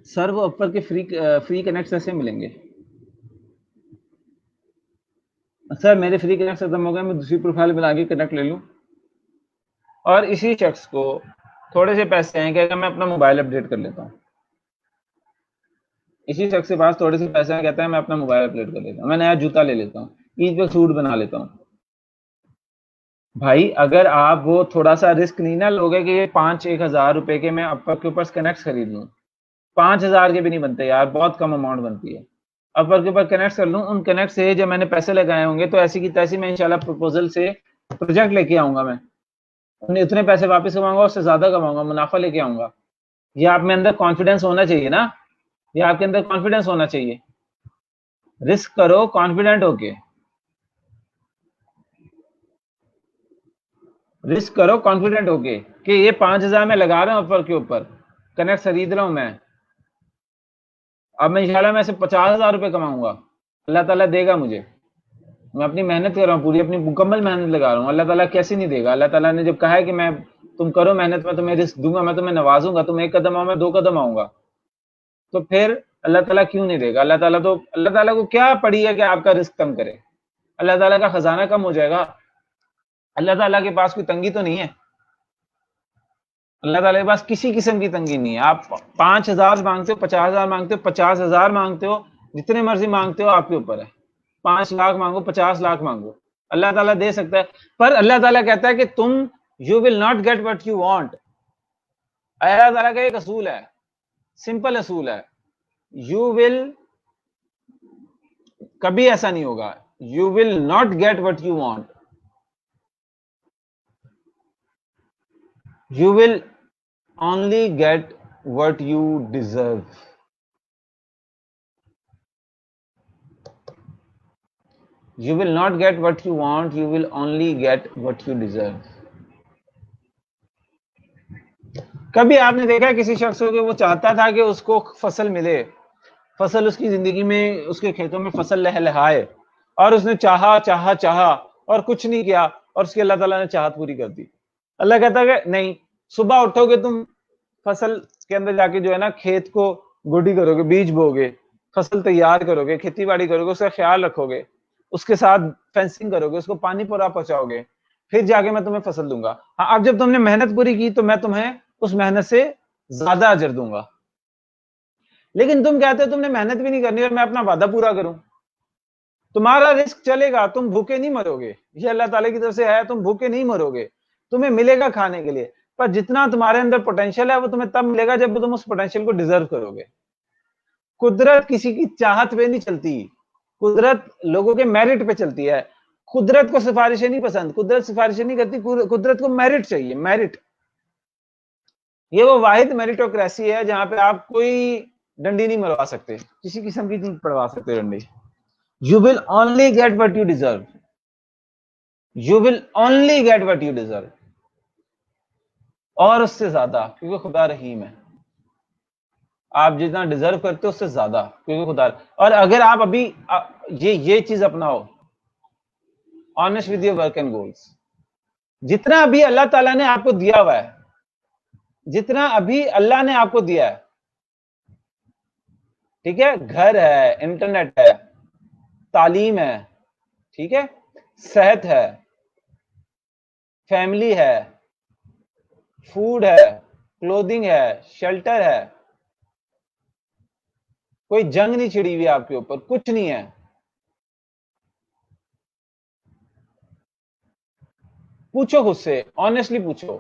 सर वो ऊपर के फ्री कनेक्ट कैसे मिलेंगे? सर मेरे फ्री कनेक्ट खत्म हो गए, मैं दूसरी प्रोफाइल बना के कनेक्ट ले लूं? और इसी शख्स को थोड़े से पैसे हैं कि मैं अपना मोबाइल अपडेट कर लेता हूँ, इसी शख्स के पास थोड़े से पैसे हैं, कहता है मैं अपना मोबाइल अपडेट कर लेता हूँ, मैं नया जूता ले लेता हूँ, ईद पे सूट बना लेता हूँ। भाई अगर आप वो थोड़ा सा रिस्क नहीं ना लोगे कि ये 5-1 हजार रुपए के मैं अपवर के ऊपर कनेक्ट खरीद लूँ, 5 हजार के भी नहीं बनते यार, बहुत कम अमाउंट बनती है। अपवर के ऊपर कनेक्ट कर लूँ, उन कनेक्ट से जब मैंने पैसे लगाए होंगे तो ऐसी की तैसी मैं इंशाल्लाह प्रपोजल से प्रोजेक्ट लेके आऊंगा, मैं उन्हें इतने पैसे वापस कमाऊंगा, उससे ज्यादा कमाऊंगा, मुनाफा लेके आऊंगा। ये आप में अंदर कॉन्फिडेंस होना चाहिए ना, ये आपके अंदर कॉन्फिडेंस होना चाहिए। रिस्क करो कॉन्फिडेंट होके, रिस्क करो कॉन्फिडेंट होके कि ये 5 हजार मैं लगा रहा हूं अपवर के ऊपर, कनेक्ट खरीद रहा हूं मैं, अब मैं इंशाल्लाह मैं से 50 हजार रुपये कमाऊंगा, अल्लाह ताला देगा मुझे, मैं अपनी मेहनत कर रहा हूँ, पूरी अपनी मुकम्मल मेहनत लगा रहा हूँ, अल्लाह ताला कैसे नहीं देगा? अल्लाह ताला ने जब कहा है कि मैं तुम करो मेहनत, मैं तुम्हें रिस्क दूंगा, मैं तुम्हें नवाजूंगा, तुम 1 कदम आओ मैं 2 कदम आऊंगा, तो फिर अल्लाह ताला क्यों नहीं देगा? अल्लाह ताला को क्या पड़ी है कि आपका रिस्क कम करे? अल्लाह ताला का खजाना कम हो जाएगा? अल्लाह ताला के पास कोई तंगी तो नहीं है, अल्लाह ताला के पास किसी किस्म की तंगी नहीं है। आप 5 हजार मांगते हो, 50 हजार मांगते हो, 50 हजार मांगते हो, जितने मर्जी मांगते हो, आपके ऊपर है। 5 लाख मांगो, 50 लाख मांगो, अल्लाह ताला दे सकता है। पर अल्लाह ताला कहता है कि तुम you will not get what you want. Allah Taala का एक असूल है, सिंपल असूल है, यू विल, कभी ऐसा नहीं होगा, you will not get what you want, you will only get what you deserve. You will not get what you want, you will only get what you deserve. कभी आपने देखा किसी शख्स को कि वो चाहता था कि उसको फसल मिले, फसल उसकी जिंदगी में, उसके खेतों में फसल लहलहाए, और उसने चाहा चाहा चाहा और कुछ नहीं किया, और उसकी अल्लाह ताला ने चाहत पूरी कर दी? अल्लाह कहता है कि नहीं, सुबह उठोगे तुम, फसल के अंदर जाके जो है ना, खेत को गोडी करोगे, बीज बोगे, फसल तैयार करोगे, खेती बाड़ी करोगे, उसका ख्याल रखोगे, उसके साथ फेंसिंग करोगे, उसको पानी पूरा पहुंचाओगे, फिर जाके मैं तुम्हें फसल दूंगा। हाँ, अब जब तुमने मेहनत पूरी की तो मैं तुम्हें उस मेहनत से ज्यादा अजर दूंगा। लेकिन तुम कहते हो तुमने मेहनत भी नहीं करनी और मैं अपना वादा पूरा करूं, तुम्हारा रिस्क चलेगा, तुम भूखे नहीं मरोगे, ये अल्लाह ताला की तरफ से है, तुम भूखे नहीं मरोगे, तुम्हें मिलेगा खाने के लिए, पर जितना तुम्हारे अंदर पोटेंशियल है वो तुम्हें तब मिलेगा जब तुम उस पोटेंशियल को डिजर्व करोगे। कुदरत किसी की चाहत पे नहीं चलती, कुदरत लोगों के मेरिट पे चलती है। कुदरत को सिफारिशें नहीं पसंद, कुदरत सिफारिशें नहीं करती, कुदरत को मेरिट चाहिए, मेरिट। ये वो वाहिद मेरिटोक्रेसी है जहां पे आप कोई डंडी नहीं मरवा सकते, किसी किस्म की नहीं पड़वा सकते डंडी। You will only get what you deserve, you will only get what you deserve, और उससे ज्यादा, क्योंकि खुदा रहीम है। आप जितना डिजर्व करते हो उससे ज्यादा, क्योंकि खुदा। और अगर आप अभी ये चीज अपनाओ, honest with your work and goals, जितना अभी अल्लाह ताला ने आपको दिया हुआ है, जितना अभी अल्लाह ने आपको दिया है, ठीक है, घर है, इंटरनेट है, तालीम है, ठीक है, सेहत है, फैमिली है, फूड है, क्लोथिंग है, शेल्टर है, कोई जंग नहीं छिड़ी हुई आपके ऊपर, कुछ नहीं है। पूछो खुद से, ऑनेस्टली पूछो,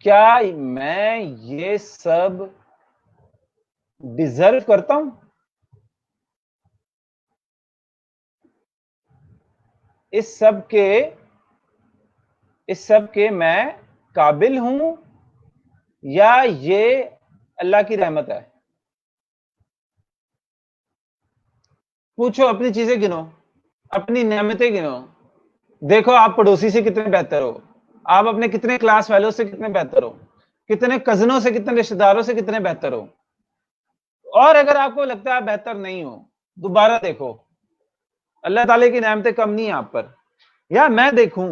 क्या मैं ये सब डिजर्व करता हूं? इस सब के, इस सब के मैं काबिल हूं, या ये अल्लाह की रहमत है? पूछो, अपनी चीजें गिनो, अपनी नेमतें गिनो। देखो आप पड़ोसी से कितने बेहतर हो, आप अपने कितने क्लास वालों से कितने बेहतर हो, कितने कजनों से, कितने रिश्तेदारों से कितने बेहतर हो। और अगर आपको लगता है आप बेहतर नहीं हो, दोबारा देखो, अल्लाह ताला की नेमतें कम नहीं है आप पर। यार मैं देखूं,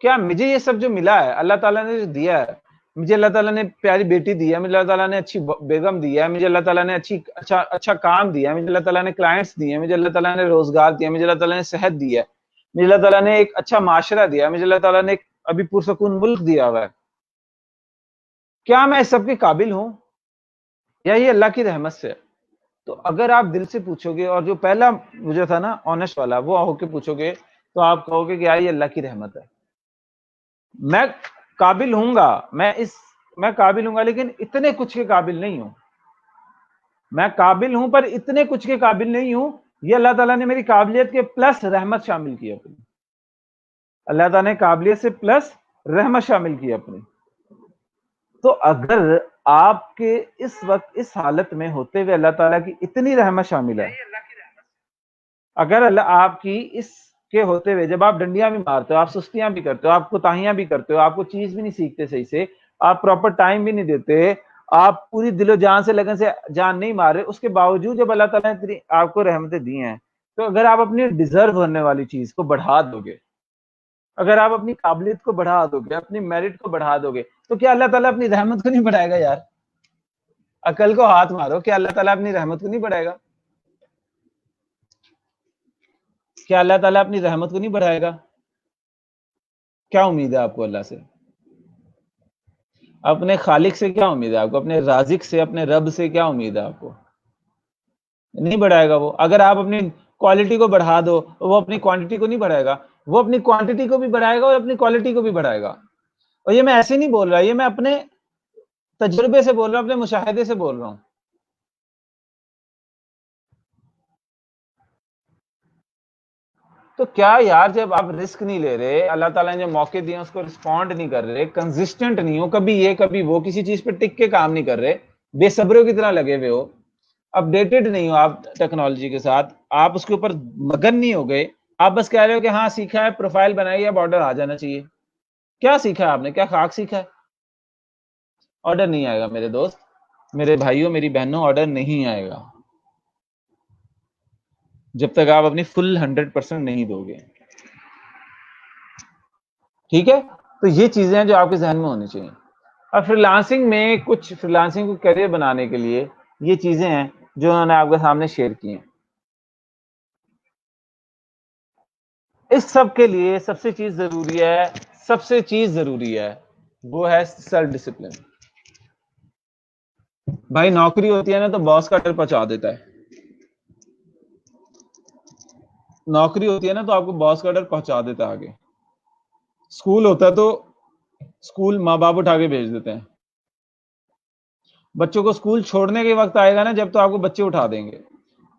क्या मुझे ये सब जो मिला है, अल्लाह ताला ने जो दिया है, मुझे अल्लाह ताला ने प्यारी बेटी दी है, मुझे अल्लाह ताला ने अच्छी बेगम दी है, मुझे अल्लाह ताला ने अच्छा अच्छा काम दिया है, मुझे अल्लाह ताला ने क्लाइंट्स दिए हैं, मुझे अल्लाह ताला ने रोजगार दिया, मुझे अल्लाह ताला ने सेहत दी है, मुझे अल्लाह ताला ने एक अच्छा माशरा दिया, मुझे अल्लाह ताला ने एक अभी पुरसकून मुल्क दिया हुआ है। क्या मैं इस सब के काबिल हूं, या ये अल्लाह की रहमत से है? तो अगर आप दिल से पूछोगे, और जो पहला मुझे था ना ऑनेस्ट वाला, वो होके पूछोगे, तो आप कहोगे कि यार ये अल्लाह की रहमत है। मैं काबिल हूंगा, मैं काबिल हूंगा, लेकिन इतने कुछ के काबिल नहीं हूं। मैं काबिल हूं पर इतने कुछ के काबिल नहीं हूं। ये अल्लाह ताला ने मेरी काबिलियत के प्लस रहमत शामिल की अपनी। अल्लाह ताला ने काबिलियत से प्लस रहमत शामिल की अपनी। तो अगर आपके इस वक्त इस हालत में होते हुए अल्लाह ताला की इतनी रहमत शामिल है, अगर अल्लाह आपकी इसके होते हुए, जब आप डंडियां भी मारते हो, आप सुस्तियां भी करते हो, आप कोताहियां भी करते हो, आपको चीज भी नहीं सीखते सही से, आप प्रॉपर टाइम भी नहीं देते, आप पूरी दिलो जान से लगन से जान नहीं मार रहे, उसके बावजूद जब अल्लाह ताला ने इतनी आपको रहमतें दी हैं, तो अगर आप अपनी डिजर्व होने वाली चीज को बढ़ा दोगे, अगर आप अपनी काबिलियत को बढ़ा दोगे, अपनी मेरिट को बढ़ा दोगे, तो क्या अल्लाह ताला अपनी रहमत को नहीं बढ़ाएगा यार? अकल को हाथ मारो, क्या अल्लाह ताला अपनी रहमत को नहीं बढ़ाएगा? क्या अल्लाह ताला अपनी रहमत को नहीं बढ़ाएगा? क्या उम्मीद है आपको अल्लाह से? अपने खालिक से क्या उम्मीद है आपको? अपने राजिक से, अपने रब से क्या उम्मीद है आपको? नहीं बढ़ाएगा वो। अगर आप अपनी क्वालिटी को बढ़ा दो, वो अपनी क्वांटिटी को नहीं बढ़ाएगा। वो अपनी क्वांटिटी को भी बढ़ाएगा और अपनी क्वालिटी को भी बढ़ाएगा। और ये मैं ऐसे नहीं बोल रहा, ये मैं अपने तजुर्बे से बोल रहा हूं, अपने मुशाहिदे से बोल रहा हूं। तो क्या यार, जब आप रिस्क नहीं ले रहे, अल्लाह ताला ने जो मौके दिए उसको रिस्पॉन्ड नहीं कर रहे, कंसिस्टेंट नहीं हो, कभी ये कभी वो, किसी चीज पे टिक के काम नहीं कर रहे, बेसब्रों की तरह लगे हुए हो, अपडेटेड नहीं हो आप टेक्नोलॉजी के साथ, आप उसके ऊपर मगन नहीं हो गए, आप बस कह रहे हो कि हाँ सीखा है, प्रोफाइल बनाई है, अब ऑर्डर आ जाना चाहिए। क्या सीखा है आपने? क्या खाक सीखा है? ऑर्डर नहीं आएगा मेरे दोस्त, मेरे भाइयों, मेरी बहनों, ऑर्डर नहीं आएगा जब तक आप अपनी फुल 100% नहीं दोगे। ठीक है, तो ये चीजें हैं जो आपके जहन में होनी चाहिए। अब फ्रीलांसिंग में, कुछ फ्रीलांसिंग को करियर बनाने के लिए ये चीजें हैं जो उन्होंने आपके सामने शेयर की हैं। इस सब के लिए सबसे चीज जरूरी है, सबसे चीज जरूरी है, वो है सेल्फ डिसिप्लिन। भाई नौकरी होती है ना तो बॉस का डर पहुंचा देता है। नौकरी होती है ना तो आपको बॉस का डर पहुंचा देता है आगे। स्कूल होता है तो स्कूल माँ बाप उठा के भेज देते हैं। बच्चों को स्कूल छोड़ने के वक्त आएगा ना जब, तो आपको बच्चे उठा देंगे।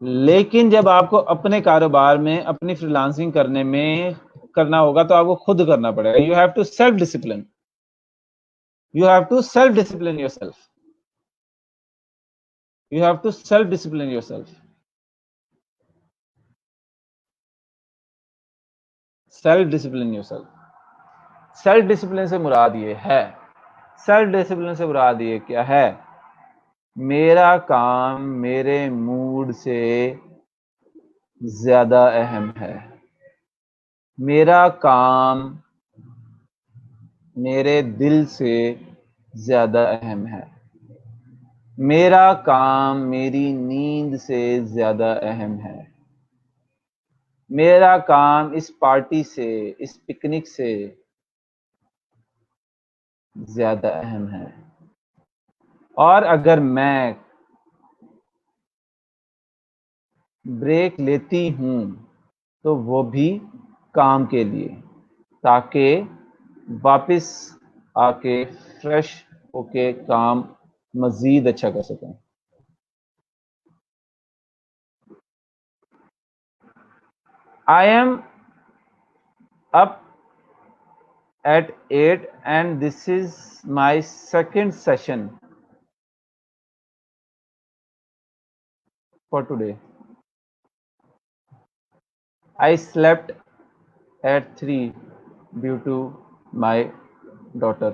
लेकिन जब आपको अपने कारोबार में, अपनी फ्रीलांसिंग करने में करना होगा, तो आपको खुद करना पड़ेगा। You have to self discipline, you have to self discipline your self, you have to self discipline your self. Self discipline your self. Self discipline से मुराद ये है, सेल्फ डिसिप्लिन से मुराद ये क्या है? मेरा काम मेरे मूड से ज्यादा अहम है, मेरा काम मेरे दिल से ज्यादा अहम है, मेरा काम मेरी नींद से ज्यादा अहम है, मेरा काम इस पार्टी से, इस पिकनिक से ज्यादा अहम है। और अगर मैं ब्रेक लेती हूं तो वो भी काम के लिए, ताकि वापस आके फ्रेश होके काम मजीद अच्छा कर सकें। I am up at 8 and this is my second session for today. I slept at 3 due to my daughter.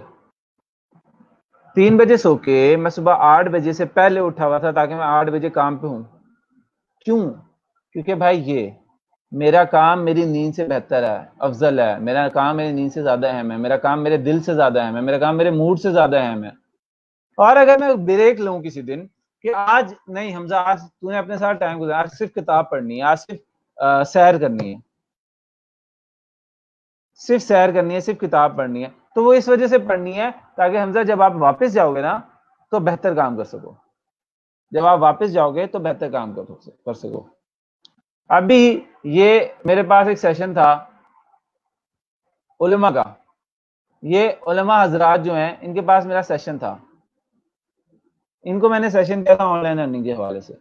3 बजे सो के मैं सुबह 8 बजे से पहले उठा हुआ था ताकि मैं 8 बजे काम पे हूं। क्यों? क्योंकि भाई ये मेरा काम मेरी नींद से बेहतर है, अफजल है। मेरा काम मेरी नींद से ज्यादा अहम है, मेरा काम मेरे दिल से ज्यादा अहम है, मेरा काम मेरे मूड से ज्यादा अहम है। और अगर मैं ब्रेक लूं किसी दिन कि आज नहीं हमजा, आज तूने अपने साथ टाइम गुजारा, आज सिर्फ किताब पढ़नी है, आज सिर्फ सैर करनी है, सिर्फ सैर करनी है, सिर्फ किताब पढ़नी है, तो वो इस वजह से पढ़नी है ताकि हमजा जब आप वापस जाओगे ना तो बेहतर काम कर सको। जब आप वापस जाओगे तो बेहतर काम कर सको। अभी ये मेरे पास एक सेशन था उलमा का। ये उलमा हजरात जो हैं इनके पास मेरा सेशन था। इनको मैंने सेशन दिया था ऑनलाइन अर्निंग के हवाले से।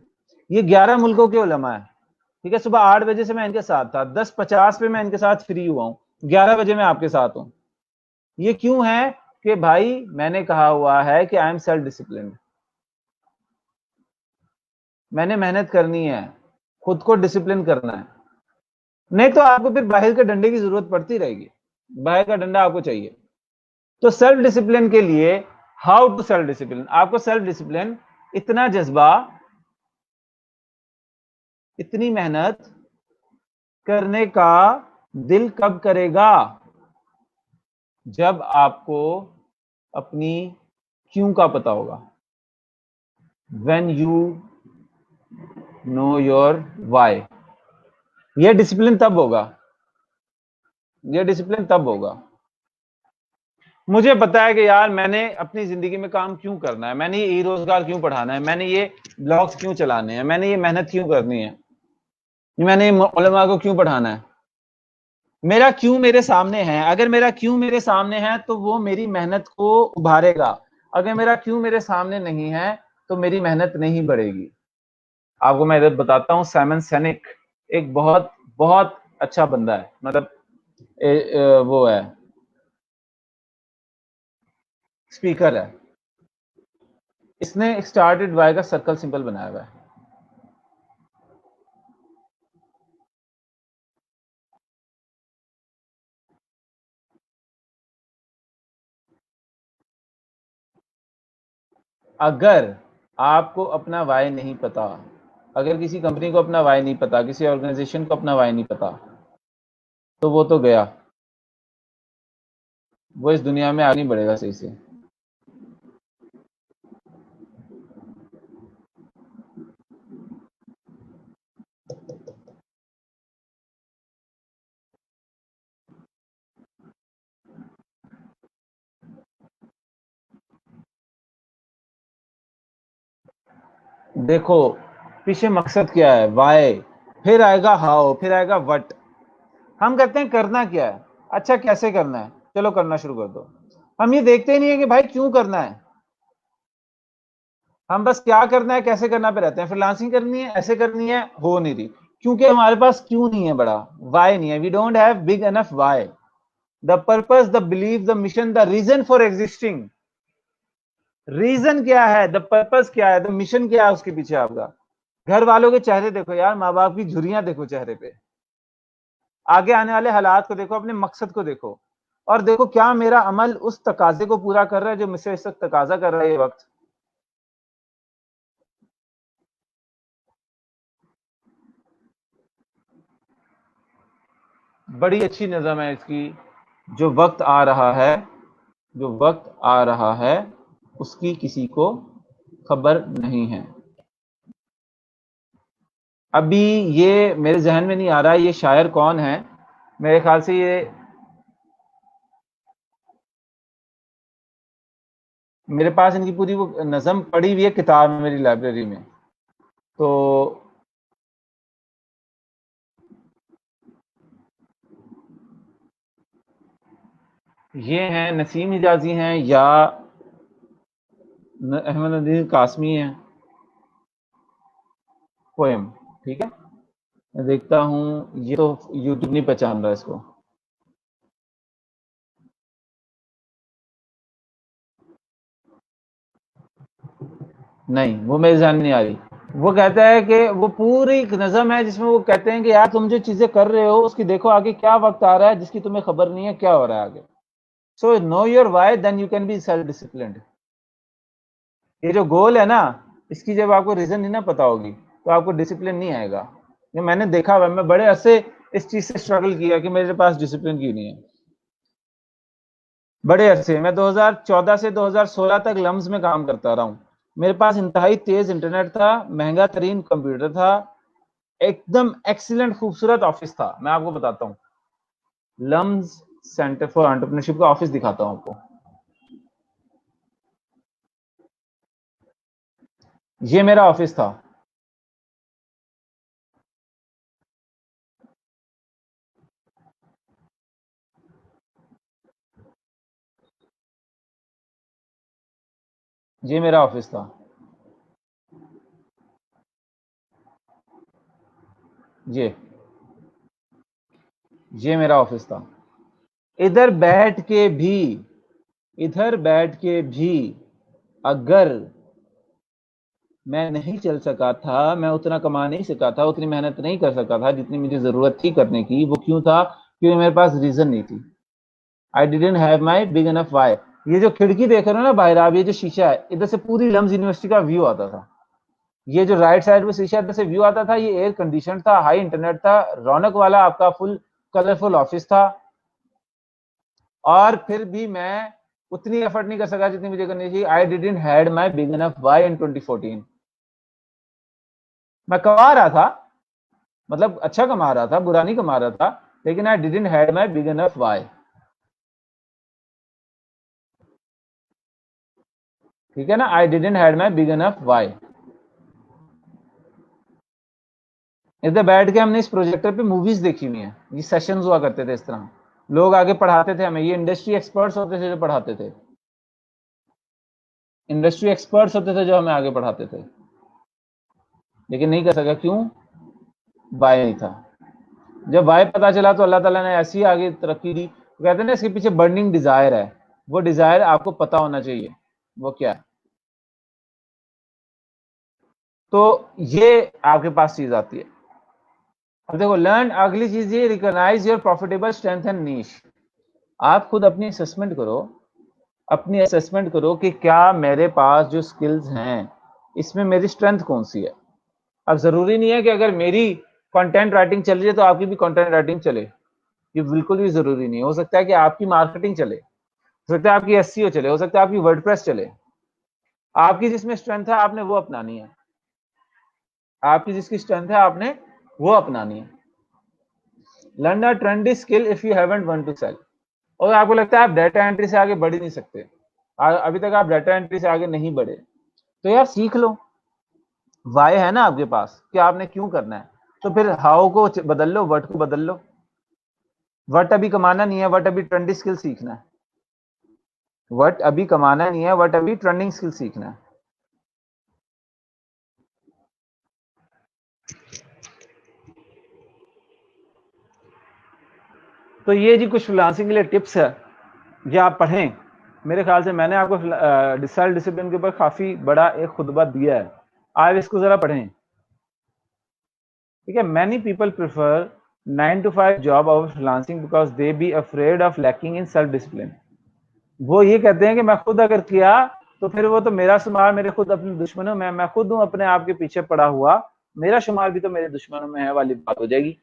ये 11 मुल्कों के उलमा है। ठीक है, सुबह 8 बजे से मैं इनके साथ था, 10:50 पे मैं इनके साथ फ्री हुआ हूं, 11 बजे मैं आपके साथ हूं। ये क्यों है कि भाई मैंने कहा हुआ है कि आई एम सेल्फ डिसिप्लिन। मैंने मेहनत करनी है, खुद को डिसिप्लिन करना है, नहीं तो आपको फिर बाहर के डंडे की जरूरत पड़ती रहेगी। बाहर का डंडा आपको चाहिए। तो सेल्फ डिसिप्लिन के लिए, हाउ टू सेल्फ डिसिप्लिन, आपको सेल्फ डिसिप्लिन, इतना जज्बा, इतनी मेहनत करने का दिल कब करेगा? जब आपको अपनी क्यों का पता होगा। When you know your why. ये डिसिप्लिन तब होगा, ये डिसिप्लिन तब होगा। मुझे पता है कि यार मैंने अपनी जिंदगी में काम क्यों करना है, मैंने ये रोजगार क्यों पढ़ाना है, मैंने ये ब्लॉग्स क्यों चलाने हैं, मैंने ये मेहनत क्यों करनी है, मैंने उलमा को क्यों पढ़ाना है। मेरा क्यों मेरे सामने है। अगर मेरा क्यों मेरे सामने है तो वो मेरी मेहनत को उभारेगा। अगर मेरा क्यों मेरे सामने नहीं है तो मेरी मेहनत नहीं बढ़ेगी। आपको मैं इधर बताता हूँ, साइमन सेनिक एक बहुत बहुत अच्छा बंदा है, मतलब वो है, स्पीकर है। इसने स्टार्टेड वाई का सर्कल सिंबल बनाया हुआ है। अगर आपको अपना वाई नहीं पता, अगर किसी कंपनी को अपना वाई नहीं पता, किसी ऑर्गेनाइजेशन को अपना वाई नहीं पता, तो वो तो गया, वो इस दुनिया में आगे नहीं बढ़ेगा सही से। देखो पीछे मकसद क्या है, वाई, फिर आएगा हाउ, फिर आएगा व्हाट। हम कहते हैं करना क्या है, अच्छा कैसे करना है, चलो करना शुरू कर दो। हम ये देखते ही नहीं है कि भाई क्यों करना है। हम बस क्या करना है कैसे करना पे रहते हैं। फ्रीलांसिंग करनी है, ऐसे करनी है, हो नहीं रही, क्योंकि हमारे पास क्यों नहीं है, बड़ा वाई नहीं है। We don't have big enough why, the purpose, the belief, the mission, the reason for existing. रीजन क्या है, द पर्पस क्या है, द मिशन क्या है उसके पीछे आपका। घर वालों के चेहरे देखो यार, माँ बाप की झुर्रियां देखो चेहरे पे, आगे आने वाले हालात को देखो, अपने मकसद को देखो, और देखो क्या मेरा अमल उस तकाजे को पूरा कर रहा है जो मुझसे इस वक्त तकाजा कर रहा है ये वक्त। बड़ी अच्छी नज़म है इसकी, जो वक्त आ रहा है, जो वक्त आ रहा है उसकी किसी को खबर नहीं है। अभी ये मेरे जहन में नहीं आ रहा ये शायर कौन है। मेरे ख्याल से ये, मेरे पास इनकी पूरी वो नज़म पड़ी हुई है किताब में मेरी लाइब्रेरी में। तो ये हैं नसीम हिजाजी हैं या अहमद नदीर कासमी है। पोएम, ठीक है, मैं देखता हूँ। ये तो यूट्यूब नहीं पहचान रहा इसको। नहीं वो मेरे ध्यान नहीं आ रही। वो कहता है कि वो पूरी एक नज़म है जिसमें वो कहते हैं कि यार तुम जो चीजें कर रहे हो उसकी देखो आगे क्या वक्त आ रहा है जिसकी तुम्हें खबर नहीं है क्या हो रहा है आगे। So know your why then you can be self disciplined. ये जो गोल है ना, इसकी जब आपको रीजन नहीं ना पता होगी तो आपको डिसिप्लिन नहीं आएगा। ये मैंने देखा हुआ, मैं बड़े अरसे इस चीज से स्ट्रगल किया कि मेरे पास डिसिप्लिन क्यों नहीं है। बड़े अरसे मैं 2014 से 2016 तक लम्स में काम करता रहा हूँ। मेरे पास इंतहाई तेज इंटरनेट था, महंगा तरीन कंप्यूटर था, एकदम एक्सीलेंट खूबसूरत ऑफिस था। मैं आपको बताता हूँ, लम्स सेंटर फॉर एंटरप्रेन्योरशिप का ऑफिस दिखाता हूँ आपको। ये मेरा ऑफिस था। ये मेरा ऑफिस था। ये ये मेरा ऑफिस था। इधर बैठ के भी इधर बैठ के भी अगर मैं नहीं चल सका था, मैं उतना कमा नहीं सका था, उतनी मेहनत नहीं कर सका था जितनी मुझे जरूरत थी करने की। वो क्यों था? क्योंकि मेरे पास रीजन नहीं थी। I didn't have my big enough Y. ये जो खिड़की देख रहे हो ना बाहर आप, ये जो शीशा है, इधर से पूरी लम्स यूनिवर्सिटी का व्यू आता था। ये जो राइट साइड में शीशा इधर से व्यू आता था, ये एयर कंडीशन था, हाई इंटरनेट था, रौनक वाला आपका फुल कलरफुल ऑफिस था। और फिर भी मैं उतनी एफर्ट नहीं कर सका जितनी मुझे करनी चाहिए। I didn't had my big enough why in 2014। मैं कमा रहा था, मतलब अच्छा कमा रहा था, बुरा नहीं कमा रहा था, लेकिन आई didn't had my big enough Y. ठीक है ना, आई didn't had my big enough Y. इधर बैठ के हमने इस प्रोजेक्टर पे मूवीज देखी हुई हैं। ये सेशंस हुआ करते थे इस तरह, लोग आगे पढ़ाते थे हमें, ये इंडस्ट्री एक्सपर्ट्स होते थे जो पढ़ाते थे, इंडस्ट्री एक्सपर्ट्स होते थे जो हमें आगे पढ़ाते थे। लेकिन नहीं कर सका, क्यों? वाई नहीं था। जब वाई पता चला तो अल्लाह ताला ने ऐसी आगे तरक्की दी। तो कहते हैं ना, इसके पीछे बर्निंग डिजायर है। वो डिजायर आपको पता होना चाहिए वो क्या है। तो ये आपके पास चीज आती है। अब देखो, लर्न, अगली चीज ये, recognise your profitable strength and niche. आप खुद अपनी असेसमेंट करो, अपनी असेसमेंट करो कि क्या मेरे पास जो स्किल्स हैं इसमें मेरी स्ट्रेंथ कौन सी है। अब जरूरी नहीं है कि अगर मेरी कंटेंट राइटिंग चल रही है तो आपकी भी कंटेंट राइटिंग चले, ये बिल्कुल भी जरूरी नहीं है। हो सकता है कि आपकी मार्केटिंग चले, हो सकता है आपकी एसईओ चले, हो सकता है आपकी वर्डप्रेस चले। आपकी जिसमें स्ट्रेंथ है आपने वो अपनानी है, आपकी जिसकी स्ट्रेंथ है आपने वो अपनानी है। Learn a trendy skill if you haven't one to sell. और आपको लगता है आप डाटा एंट्री से आगे बढ़ ही नहीं सकते, अभी तक आप डाटा एंट्री से आगे नहीं बढ़े, तो यार सीख लो। वाई है ना आपके पास कि आपने क्यों करना है, तो फिर हाउ को बदल लो, वर्ट को बदल लो। वर्ट अभी कमाना नहीं है, वर्ट अभी ट्रेंडी स्किल सीखना है। वर्ट अभी कमाना नहीं है, वर्ट अभी ट्रेंडिंग स्किल सीखना है। तो ये जी कुछ फ्रीलांसिंग के लिए टिप्स है, ये आप पढ़ें। मेरे ख्याल से मैंने आपको सेल्फ डिसिप्लिन के ऊपर काफी बड़ा एक खुतबा दिया है, आप इसको जरा पढ़ें। ठीक है, many people prefer 9 to 5 job over freelancing because they be afraid of lacking in self discipline. वो ये कहते हैं कि मैं खुद अगर किया तो फिर वो तो मेरा शुमार मेरे खुद अपने दुश्मनों में, मैं खुद हूं अपने आप के पीछे पड़ा हुआ, मेरा शुमार भी तो मेरे दुश्मनों में है वाली बात हो जाएगी।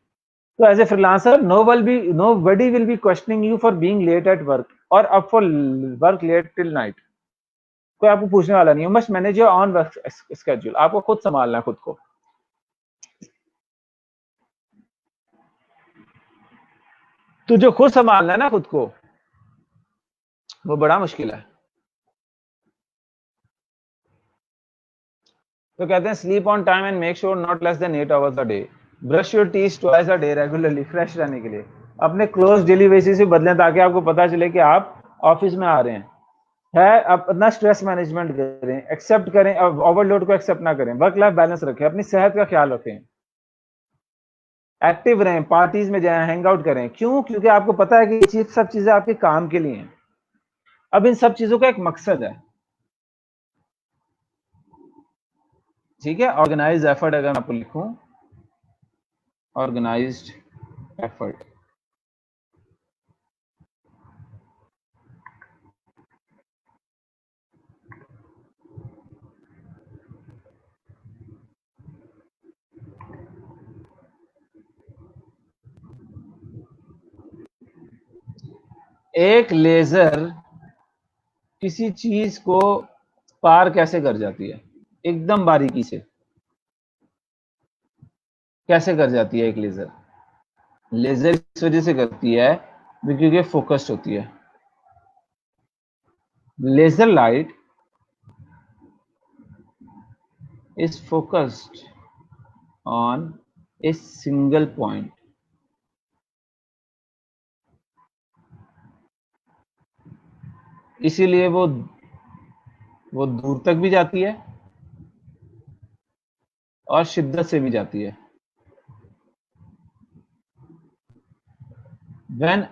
तो as a freelancer nobody will be questioning you for being late at work और up for work late till night. कोई आपको पूछने वाला नहीं है। Must manage your own work schedule, आपको खुद संभालना है खुद को। तो जो खुद संभालना है ना खुद को, वो बड़ा मुश्किल है। तो कहते हैं sleep on time and make sure not less than 8 hours a day. Brush your teeth twice a day regularly, fresh रहने के लिए। अपने क्लोज डेली बेसिस से बदलें ताकि आपको पता चले कि आप ऑफिस में आ रहे हैं। है, अपना स्ट्रेस मैनेजमेंट करें, एक्सेप्ट करें, ओवरलोड को एक्सेप्ट ना करें, वर्क लाइफ बैलेंस रखें, अपनी सेहत का ख्याल रखें, एक्टिव रहें, पार्टीज में जाएं, हैंग आउट करें। क्यों? क्योंकि आपको पता है कि ये सब चीजें आपके काम के लिए हैं। अब इन सब चीजों का एक मकसद है। ठीक है, ऑर्गेनाइज एफर्ट अगर मैं आपको लिखूं, ऑर्गेनाइज्ड एफर्ट, एक लेजर किसी चीज को पार कैसे कर जाती है, एकदम बारीकी से कैसे कर जाती है एक लेजर? लेजर इस वजह से करती है क्योंकि फोकस्ड होती है। Laser light is focused on a single point, इसीलिए वो दूर तक भी जाती है और शिद्दत से भी जाती है। when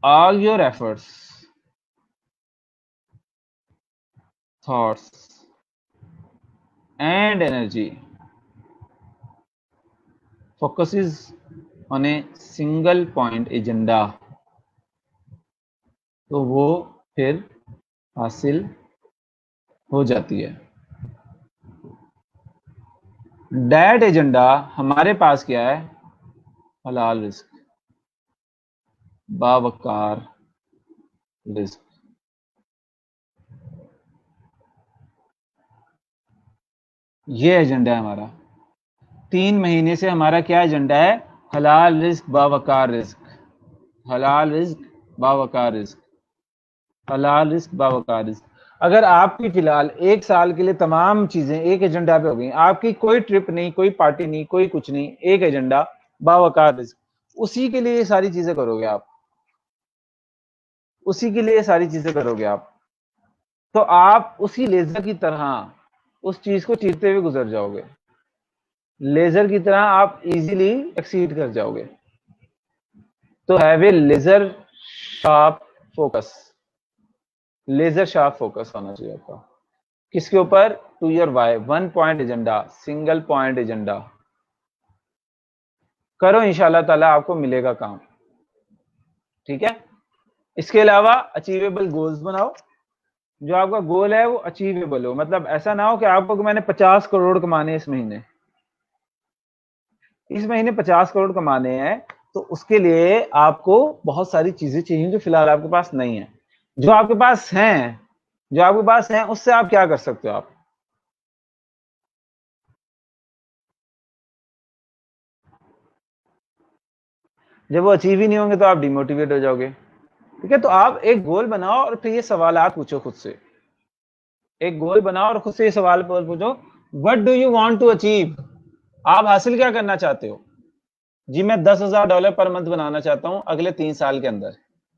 all your efforts, thoughts and energy focuses on a single point agenda, तो वो फिर हासिल हो जाती है। दैट एजेंडा हमारे पास क्या है? हलाल रिस्क, बावकार रिस्क। ये एजेंडा है हमारा। 3 महीने से हमारा क्या एजेंडा है? हलाल रिस्क, बावकार रिस्क, हलाल रिस्क, बावकार रिस्क, हलाल रिस्क, बावकार रिस्क। अगर आपकी फिलहाल 1 साल के लिए तमाम चीजें एक एजेंडा पे हो गई, आपकी कोई ट्रिप नहीं, कोई पार्टी नहीं, कोई कुछ नहीं, एक एजेंडा बावकार रिस्क, उसी के लिए ये सारी चीजें करोगे आप, उसी के लिए ये सारी चीजें करोगे आप, तो आप उसी लेजर की तरह उस चीज को चीरते हुए गुजर जाओगे। लेजर की तरह आप इजीली एक्सीड कर जाओगे। तो have a laser sharp focus, laser sharp focus होना चाहिए आपका। किसके ऊपर? To your why, 1 point agenda, single point agenda. करो, इंशाल्लाह ताला आपको मिलेगा काम। ठीक है, इसके अलावा अचीवेबल गोल्स बनाओ। जो आपका गोल है वो अचीवेबल हो, मतलब ऐसा ना हो कि आपको मैंने 50 करोड़ कमाने इस महीने, इस महीने 50 करोड़ कमाने हैं, तो उसके लिए आपको बहुत सारी चीजें चाहिए जो फिलहाल आपके पास नहीं है। जो आपके पास हैं, जो आपके पास हैं उससे आप क्या कर सकते हो? आप जब वो अचीव ही नहीं होंगे तो आप डिमोटिवेट हो जाओगे। ठीक है, तो आप एक गोल बनाओ और फिर ये सवाल आप पूछो खुद से। एक गोल बनाओ और खुद से ये सवाल पूछो, what do you want to achieve? आप हासिल क्या करना चाहते हो? जी मैं $10,000 पर मंथ बनाना चाहता हूं अगले 3 साल के अंदर।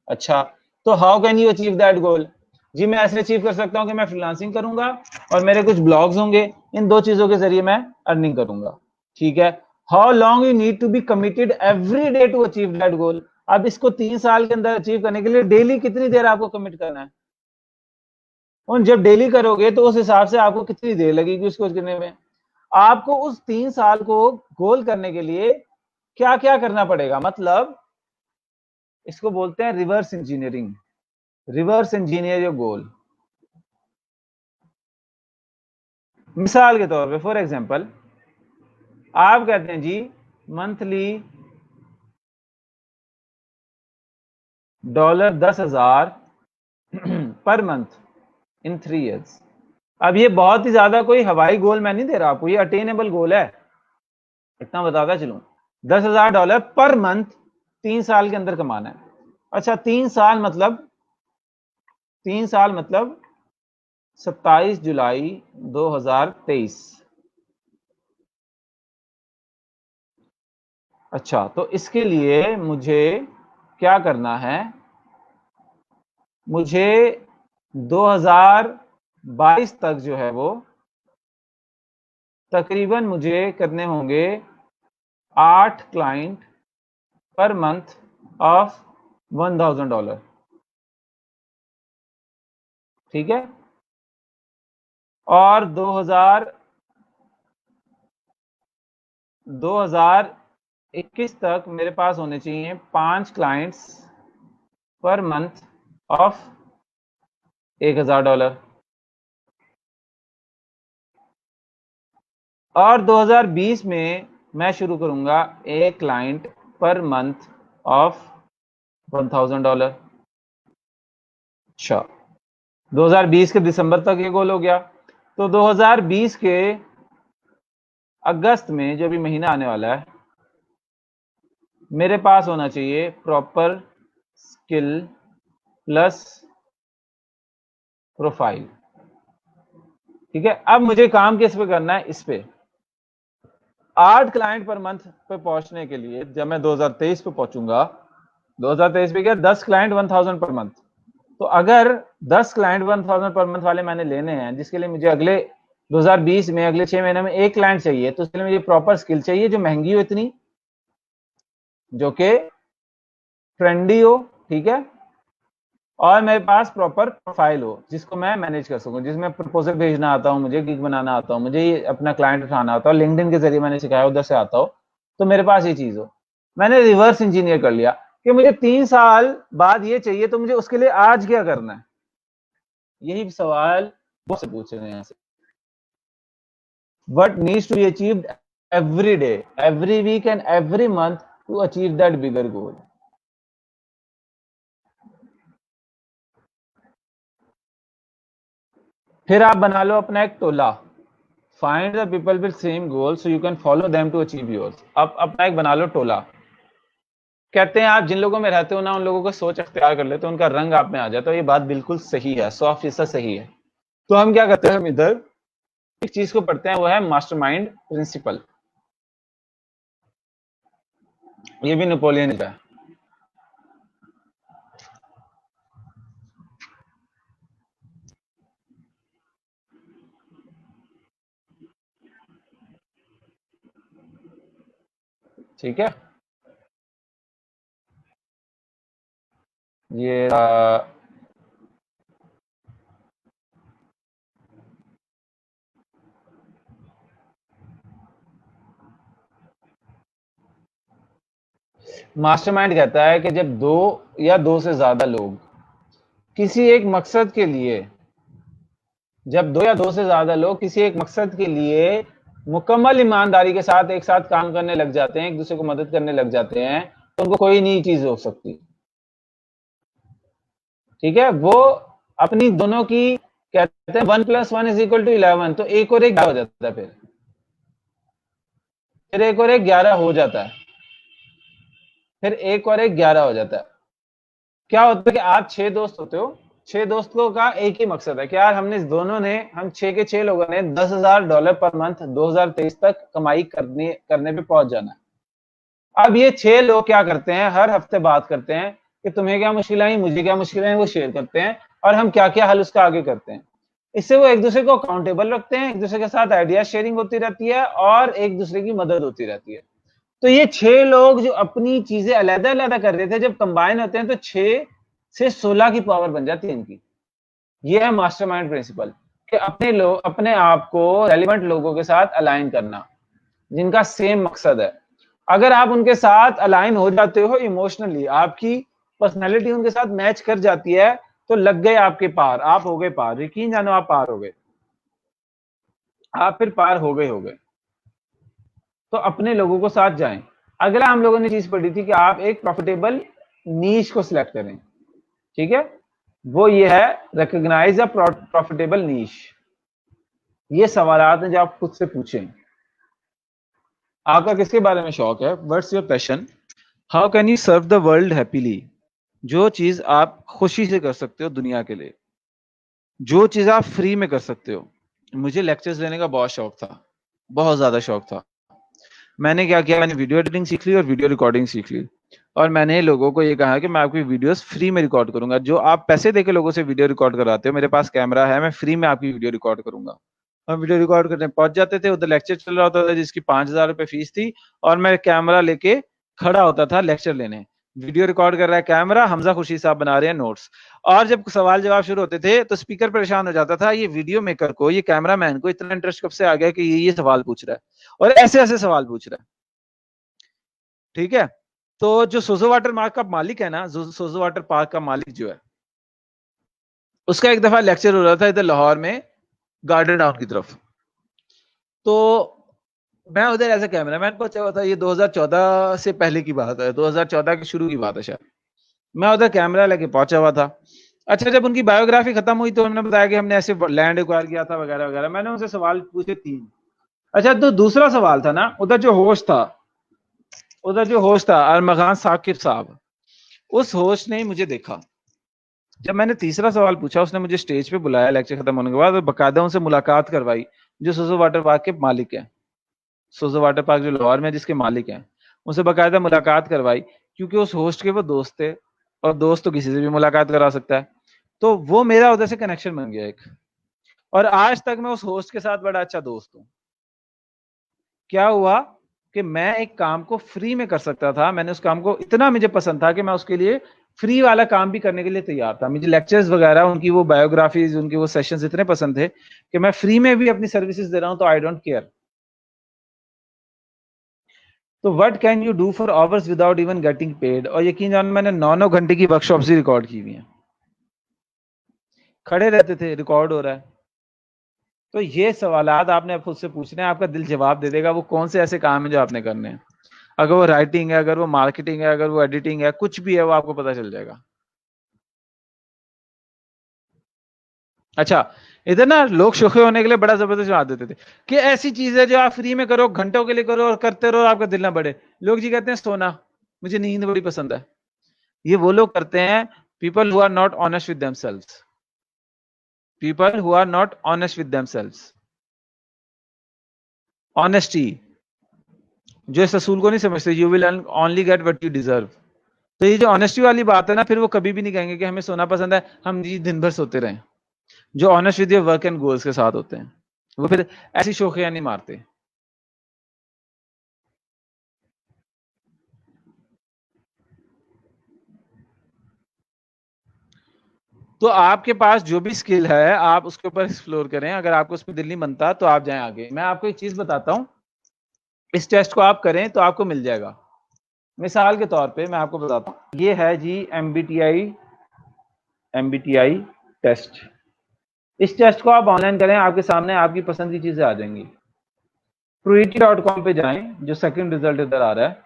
अच्छा, तो how can you achieve that goal? जी मैं ऐसे अचीव कर सकता हूं कि मैं फ्रीलांसिंग करूंगा और मेरे कुछ ब्लॉग्स होंगे, इन 2 चीजों के जरिए मैं अर्निंग करूंगा। ठीक है, how long you need to be committed every day to achieve that goal? अब इसको 3 साल के अंदर अचीव करने के लिए डेली कितनी देर आपको कमिट करना है? और जब डेली करोगे तो उस हिसाब से आपको कितनी देर लगेगी उसको करने में। आपको उस 3 साल को गोल करने के लिए क्या क्या करना पड़ेगा, मतलब इसको बोलते हैं reverse engineering. Reverse engineer your goal. मिसाल के तौर पे, फॉर एग्जांपल, आप कहते हैं जी monthly $10,000 per month in 3 years. अब ये बहुत ही ज्यादा कोई हवाई गोल मैं नहीं दे रहा आपको, ये अटेनेबल गोल है, इतना बताता चलूं। $10,000 पर मंथ 3 साल के अंदर कमाना है। अच्छा, 3 साल मतलब 27 जुलाई 2023। अच्छा, तो इसके लिए मुझे क्या करना है? मुझे 2022 तक जो है वो तकरीबन मुझे करने होंगे 8 क्लाइंट पर मंथ ऑफ $1,000। ठीक है, और 2021 तक मेरे पास होने चाहिए 5 क्लाइंट्स पर मंथ ऑफ $1000 और 2020 में मैं शुरू करूंगा एक क्लाइंट पर मंथ ऑफ $1000। अच्छा, 2020 के दिसंबर तक ये गोल हो गया। तो 2020 के अगस्त में जो भी महीना आने वाला है, मेरे पास होना चाहिए प्रॉपर स्किल प्लस प्रोफाइल। ठीक है, अब मुझे काम किस पे करना है, इस पे 8 क्लाइंट पर मंथ पे पहुंचने के लिए जब मैं 2023 पे पहुंचूंगा, 2023 में क्या 10 क्लाइंट 1000 पर मंथ। तो अगर 10 क्लाइंट 1000 पर मंथ वाले मैंने लेने हैं, जिसके लिए मुझे अगले 2020 में अगले 6 महीने में एक क्लाइंट चाहिए, तो उसके लिए मुझे प्रॉपर स्किल चाहिए जो महंगी हो इतनी, जो कि ट्रेंडी हो, ठीक है, और मेरे पास प्रॉपर प्रोफाइल हो जिसको मैं मैनेज कर सकूं, जिसमें प्रपोजल भेजना आता हो, मुझे गिग बनाना आता हो, मुझे ये अपना क्लाइंट उठाना आता हो, लिंक्डइन के जरिए मैंने सिखाया उधर से आता हो, तो मेरे पास ये चीज हो। मैंने रिवर्स इंजीनियर कर लिया कि मुझे 3 साल बाद ये चाहिए, तो मुझे उसके लिए आज क्या करना है, यही सवाल बहुत से पूछ रहे हैं। What needs to be achieved every day, every week and every month to achieve that bigger goal? फिर आप बना लो अपना एक टोला, find the people with same goal so you can follow them to achieve yours. अब अपना एक बना लो टोला। कहते हैं आप जिन लोगों में रहते हो ना, उन लोगों को सोच अख्तियार कर लेते हो, उनका रंग आप में आ जाता है। ये बात बिल्कुल सही है, 100% सही है। तो हम क्या करते हैं, हम इधर एक चीज को पढ़ते हैं, वो है मास्टरमाइंड प्रिंसिपल। ये भी नेपोलियन का है। ठीक है, ये मास्टरमाइंड कहता है कि जब दो या दो से ज्यादा लोग किसी एक मकसद के लिए, जब दो या दो से ज्यादा लोग किसी एक मकसद के लिए मुकम्मल ईमानदारी के साथ एक साथ काम करने लग जाते हैं, एक दूसरे को मदद करने लग जाते हैं, तो उनको कोई नई चीज हो सकती। ठीक है, वो अपनी दोनों की कहते हैं 1+1=11, तो एक और एक 11 हो जाता है, फिर एक और एक 11 हो जाता है, फिर एक और एक 11 हो जाता है। क्या होता है कि आप 6 दोस्त होते हो, 6 दोस्तों का एक ही मकसद है कि यार हम 6 के 6 लोगों ने $10,000 पर मंथ 2023 तक कमाई करने पे पहुंच जाना है। अब ये 6 लोग क्या करते हैं, हर हफ्ते बात करते हैं कि तुम्हें क्या मुश्किल आई, मुझे क्या मुश्किल है, वो शेयर करते हैं और हम क्या क्या हल उसका आगे करते हैं। इससे वो एक दूसरे को अकाउंटेबल रखते हैं, एक दूसरे के साथ आइडिया शेयरिंग होती रहती है और एक दूसरे की मदद होती रहती है। तो ये 6 लोग जो अपनी चीजें अलग अलग कर रहे थे, जब कंबाइन होते हैं तो 6 से 16 की पावर बन जाती है इनकी। ये है मास्टरमाइंड प्रिंसिपल कि अपने आप को रेलिवेंट लोगों के साथ अलाइन करना, जिनका सेम मकसद है। अगर आप उनके साथ अलाइन हो जाते हो इमोशनली, आपकी पर्सनैलिटी उनके साथ मैच कर जाती है, तो लग गए आपके पार, आप हो गए पार, यकीन जानो आप पार हो गए, आप फिर पार हो गए। तो अपने लोगों को साथ जाएं। अगला हम लोगों ने चीज पढ़ी थी कि आप एक प्रॉफिटेबल नीश को सिलेक्ट करें। ठीक है, वो ये है रिकॉग्नाइज अ प्रॉफिटेबल नीश। ये सवाल हैं जो आप खुद से पूछें, आपका किसके बारे में शौक है, what's your passion, how can you serve the world happily. जो चीज आप खुशी से कर सकते हो दुनिया के लिए, जो चीज आप फ्री में कर सकते हो। मुझे लेक्चर्स लेने का बहुत शौक था, बहुत ज्यादा शौक था। मैंने क्या किया, मैंने वीडियो एडिटिंग सीख ली और वीडियो रिकॉर्डिंग सीख ली, और मैंने लोगों को ये कहा कि मैं आपकी वीडियोस फ्री में रिकॉर्ड करूंगा। जो आप पैसे देके लोगों से वीडियो रिकॉर्ड कराते हो, मेरे पास कैमरा है, मैं फ्री में आपकी वीडियो रिकॉर्ड करूंगा। हम वीडियो रिकॉर्ड करने पहुंच जाते थे, उधर लेक्चर चल रहा होता था जिसकी $5000 फीस थी, और मैं कैमरा लेके खड़ा होता था लेक्चर लेने। वीडियो रिकॉर्ड कर रहा है कैमरा, हमजा खुर्शीद साहब बना रहे हैं नोट्स, और जब सवाल जवाब शुरू होते थे तो स्पीकर परेशान हो जाता था, ये वीडियो मेकर को, ये कैमरा मैन को इतना इंटरेस्ट कब से आ गया कि ये सवाल पूछ रहा है और ऐसे ऐसे सवाल पूछ रहा है। ठीक है। तो जो सोजो वाटर पार्क का मालिक है ना, सोजो वाटर पार्क का मालिक जो है, उसका एक दफा लेक्चर हो रहा था इधर लाहौर में, गार्डन टाउन की तरफ। तो मैं उधर एज ए कैमरामैन पहुंचा हुआ था, ये 2014 से पहले की बात है, 2014 के शुरू की बात है शायद। मैं उधर कैमरा लेके पहुंचा हुआ था। अच्छा, जब उनकी बायोग्राफी खत्म हुई तो उन्होंने बताया कि हमने ऐसे लैंड एक्वायर किया था वगैरह वगैरह। मैंने उनसे सवाल पूछे 3। अच्छा, तो दूसरा सवाल था ना, उधर जो होस्ट था अरमगान साकिब साहब, उस होस्ट ने मुझे देखा। जब मैंने तीसरा सवाल पूछा, उसने मुझे स्टेज पे बुलाया लेक्चर खत्म होने के बाद, और बकायदा उनसे मुलाकात करवाई, जो सोजो वाटर पार्क के मालिक है, सोजो वाटर पार्क जो लाहौर में जिसके मालिक हैं, उनसे बकायदा मुलाकात करवाई, क्योंकि उस होस्ट के वो दोस्त थे, और दोस्त तो किसी से भी मुलाकात करा सकता है। तो वो मेरा उधर से कनेक्शन बन गया एक, और आज तक मैं उस होस्ट के साथ बड़ा अच्छा दोस्त हूँ। क्या हुआ कि मैं एक काम को फ्री में कर सकता था, मैंने उस काम को इतना मुझे पसंद था कि मैं उसके लिए फ्री वाला काम भी करने के लिए तैयार था। मुझे लेक्चर्स वगैरह, उनकी वो बायोग्राफीज, उनके वो सेशंस इतने पसंद थे कि मैं फ्री में भी अपनी सर्विसेज दे रहा हूं, तो आई डोंट केयर। तो what can you do for hours without even getting paid. और यकीन जानो, मैंने 9-9 घंटे की वर्कशॉप्स ही रिकॉर्ड की हुई हैं, खड़े रहते थे, रिकॉर्ड हो रहा है। तो ये सवालात आपने खुद से पूछने हैं, आपका दिल जवाब दे देगा वो कौन से ऐसे काम है जो आपने करने हैं। अगर वो राइटिंग है, अगर वो मार्केटिंग है, अगर वो एडिटिंग है, कुछ भी है, वो आपको पता चल जाएगा। अच्छा, इधर ना लोग शोखे होने के लिए बड़ा जबरदस्त जवाब देते थे कि ऐसी चीज है जो आप फ्री में करो, घंटों के लिए करो और करते रहो, आपका दिल ना बढ़े। लोग जी कहते हैं सोना, मुझे नींद बड़ी पसंद है। ये वो लोग करते हैं, people who are not honest with themselves, people who are not honest with themselves. Honesty, जो इस असूल को नहीं समझते, you will only get what you deserve. तो ये जो ऑनेस्टी वाली बात है ना, फिर वो कभी भी नहीं कहेंगे कि हमें सोना पसंद है, हम जी दिन भर सोते रहें। जो honest with your work and goals के साथ होते हैं, वो फिर ऐसी शोखियां नहीं मारते। तो आपके पास जो भी स्किल है, आप उसके ऊपर एक्सप्लोर करें। अगर आपको उसमें दिल नहीं बनता तो आप जाएं आगे। मैं आपको एक चीज बताता हूं, इस टेस्ट को आप करें तो आपको मिल जाएगा। मिसाल के तौर पे मैं आपको बताता हूं, ये है जी एमबीटीआई टेस्ट। इस टेस्ट को आप ऑनलाइन करें, आपके सामने आपकी पसंद की चीजें आ जाएंगी। proeti.com पे जाएं, जो सेकंड रिजल्ट इधर आ रहा है।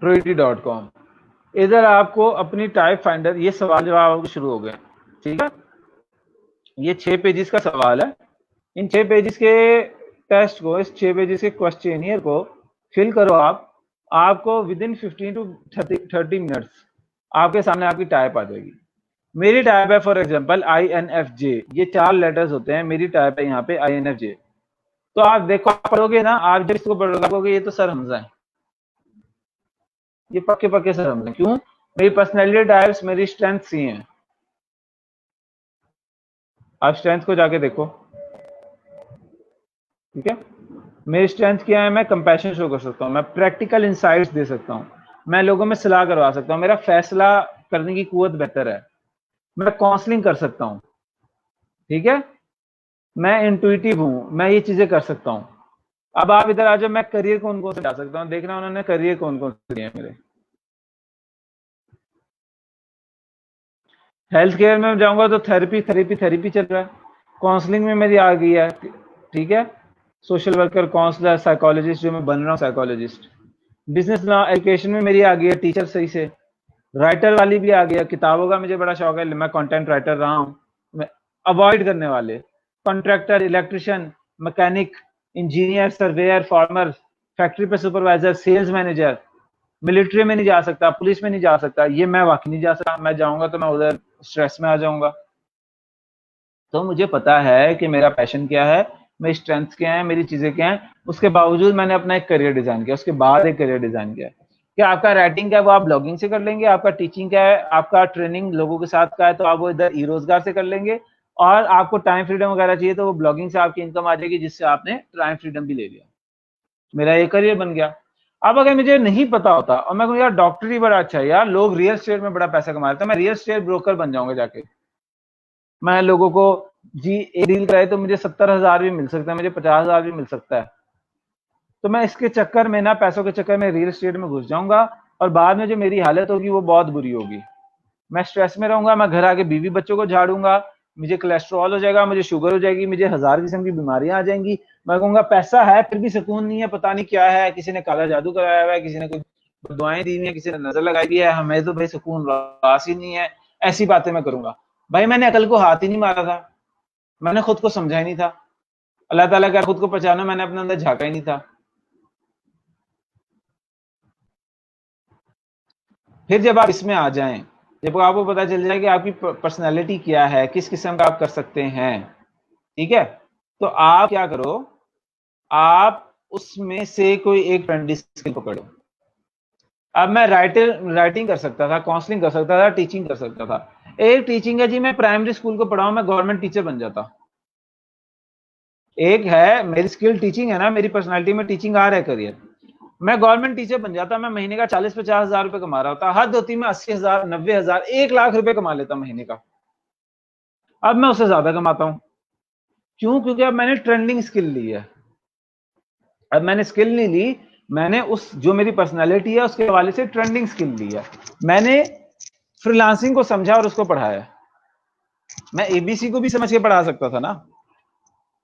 proeti.com, इधर आपको अपनी टाइप फाइंडर, ये सवाल जवाब शुरू हो गए, ठीक है। ये 6 पेजेस का सवाल है। इन 6 पेजेस के टेस्ट को, इस 6 पेजेस के क्वेश्चनियर को फिल करो आप। आपको विद इन 15 टू 30 मिनट्स आपके सामने आपकी टाइप आ जाएगी। मेरी टाइप है फॉर एग्जांपल INFJ, ये 4 लेटर्स होते हैं, मेरी टाइप है यहाँ पे INFJ। तो आप देखो, आप पढ़ोगे ना, आप जब इसको पढ़ोगे, ये तो सर हमजा है, ये पक्के पक्के सर हमजा। क्यों? मेरी पर्सनैलिटी टाइप्स, मेरी स्ट्रेंथ सी हैं। आप स्ट्रेंथ को जाके देखो, ठीक है। मेरी स्ट्रेंथ क्या है? मैं कंपैशन शो कर सकता हूँ, मैं प्रैक्टिकल इंसाइट्स दे सकता हूँ, मैं लोगों में सलाह करवा सकता हूँ, मेरा फैसला करने की कुव्वत बेहतर है, मैं काउंसलिंग कर सकता हूँ, ठीक है। मैं इंट्यूटिव हूँ, मैं ये चीजें कर सकता हूँ। अब आप इधर आ जाओ, मैं करियर कौन कौन से जा सकता हूँ, देखना उन्होंने करियर कौन कौन से दिए हैं मेरे। हेल्थ केयर में जाऊंगा तो थेरेपी चल रहा है। काउंसलिंग में मेरी आ गई है, ठीक है। सोशल वर्कर, काउंसलर, साइकोलॉजिस्ट, जो मैं बन रहा हूँ साइकोलॉजिस्ट। बिजनेस लॉ एजुकेशन में मेरी आ गई है, टीचर सही से। राइटर वाली भी आ गई है, किताबों का मुझे बड़ा शौक है, मैं कंटेंट राइटर रहा हूँ। मैं अवॉइड करने वाले, contractor, electrician, mechanic, engineer, surveyor, farmer, factory पे सुपरवाइजर, सेल्स मैनेजर। मिलिट्री में नहीं जा सकता, पुलिस में नहीं जा सकता, ये मैं वाकई नहीं जा सकता। मैं जाऊंगा तो मैं उधर स्ट्रेस में आ जाऊंगा। तो मुझे पता है कि मेरा पैशन क्या है, मेरी स्ट्रेंथ्स क्या है, मेरी चीजें क्या है। उसके बावजूद मैंने अपना एक करियर डिजाइन किया, उसके बाद एक करियर डिजाइन किया। क्या आपका राइटिंग का है, वो आप ब्लॉगिंग से कर लेंगे। आपका टीचिंग का है, आपका ट्रेनिंग लोगों के साथ का है, तो आप वो इधर ई रोजगार से कर लेंगे। और आपको टाइम फ्रीडम वगैरह चाहिए, तो वो ब्लॉगिंग से आपकी इनकम आ जाएगी, जिससे आपने टाइम फ्रीडम भी ले लिया। मेरा एक करियर बन गया। अब अगर मुझे नहीं पता होता और मैं कहूँ यार डॉक्टर ही बड़ा अच्छा है यार, लोग रियल स्टेट में बड़ा पैसा कमा रहे, तो मैं रियल स्टेट ब्रोकर बन जाऊंगा जाके। मैं लोगों को जी एक डील कराए तो मुझे 70,000 भी मिल सकता है, मुझे 50,000 भी मिल सकता है। तो मैं इसके चक्कर में ना, पैसों के चक्कर में रियल एस्टेट में घुस जाऊंगा और बाद में जो मेरी हालत होगी वो बहुत बुरी होगी। मैं स्ट्रेस में रहूंगा, मैं घर आके बीवी बच्चों को झाड़ूंगा, मुझे कोलेस्ट्रॉल हो जाएगा, मुझे शुगर हो जाएगी, मुझे 1000 किस्म की बीमारियां आ जाएंगी। मैं कहूंगा पैसा है फिर भी सुकून नहीं है, पता नहीं क्या है, किसी ने काला जादू कराया हुआ है, किसी ने कोई दुआएं दी हुई है, किसी ने नजर लगाई हुई है, हमें तो भाई सुकून वास ही नहीं है। ऐसी बातें मैं करूंगा। भाई मैंने अकल को हाथ ही नहीं मारा था, मैंने खुद को समझा ही नहीं था। अल्लाह ताला का खुद को पहचाना, मैंने अपने अंदर झांका ही नहीं था। फिर जब आप इसमें आ जाएं, जब आपको पता चल जाए कि आपकी पर्सनैलिटी क्या है, किस किस्म का आप कर सकते हैं, ठीक है, तो आप क्या करो, आप उसमें से कोई एक ट्रेंडी स्किल पकड़ो। अब मैं राइटिंग कर सकता था, काउंसलिंग कर सकता था, टीचिंग कर सकता था। एक टीचिंग है जी, मैं प्राइमरी स्कूल को पढ़ाऊं, मैं गवर्नमेंट टीचर बन जाता। एक है मेरी स्किल टीचिंग है ना, मेरी पर्सनालिटी में टीचिंग आ रहा है करियर, मैं गवर्नमेंट टीचर बन जाता, मैं महीने का 40-50 हजार रुपए कमा रहा होता, हद होती मैं 80,000, 90,000, 1 लाख रुपए कमा लेता महीने का। अब मैं उससे ज्यादा कमाता हूं। क्यों? क्योंकि अब मैंने ट्रेंडिंग स्किल ली है। अब मैंने स्किल नहीं ली, मैंने उस जो मेरी पर्सनालिटी है उसके हवाले से ट्रेंडिंग स्किल ली है। मैंने फ्रीलांसिंग को समझा और उसको पढ़ाया। मैं एबीसी को भी समझ के पढ़ा सकता था ना,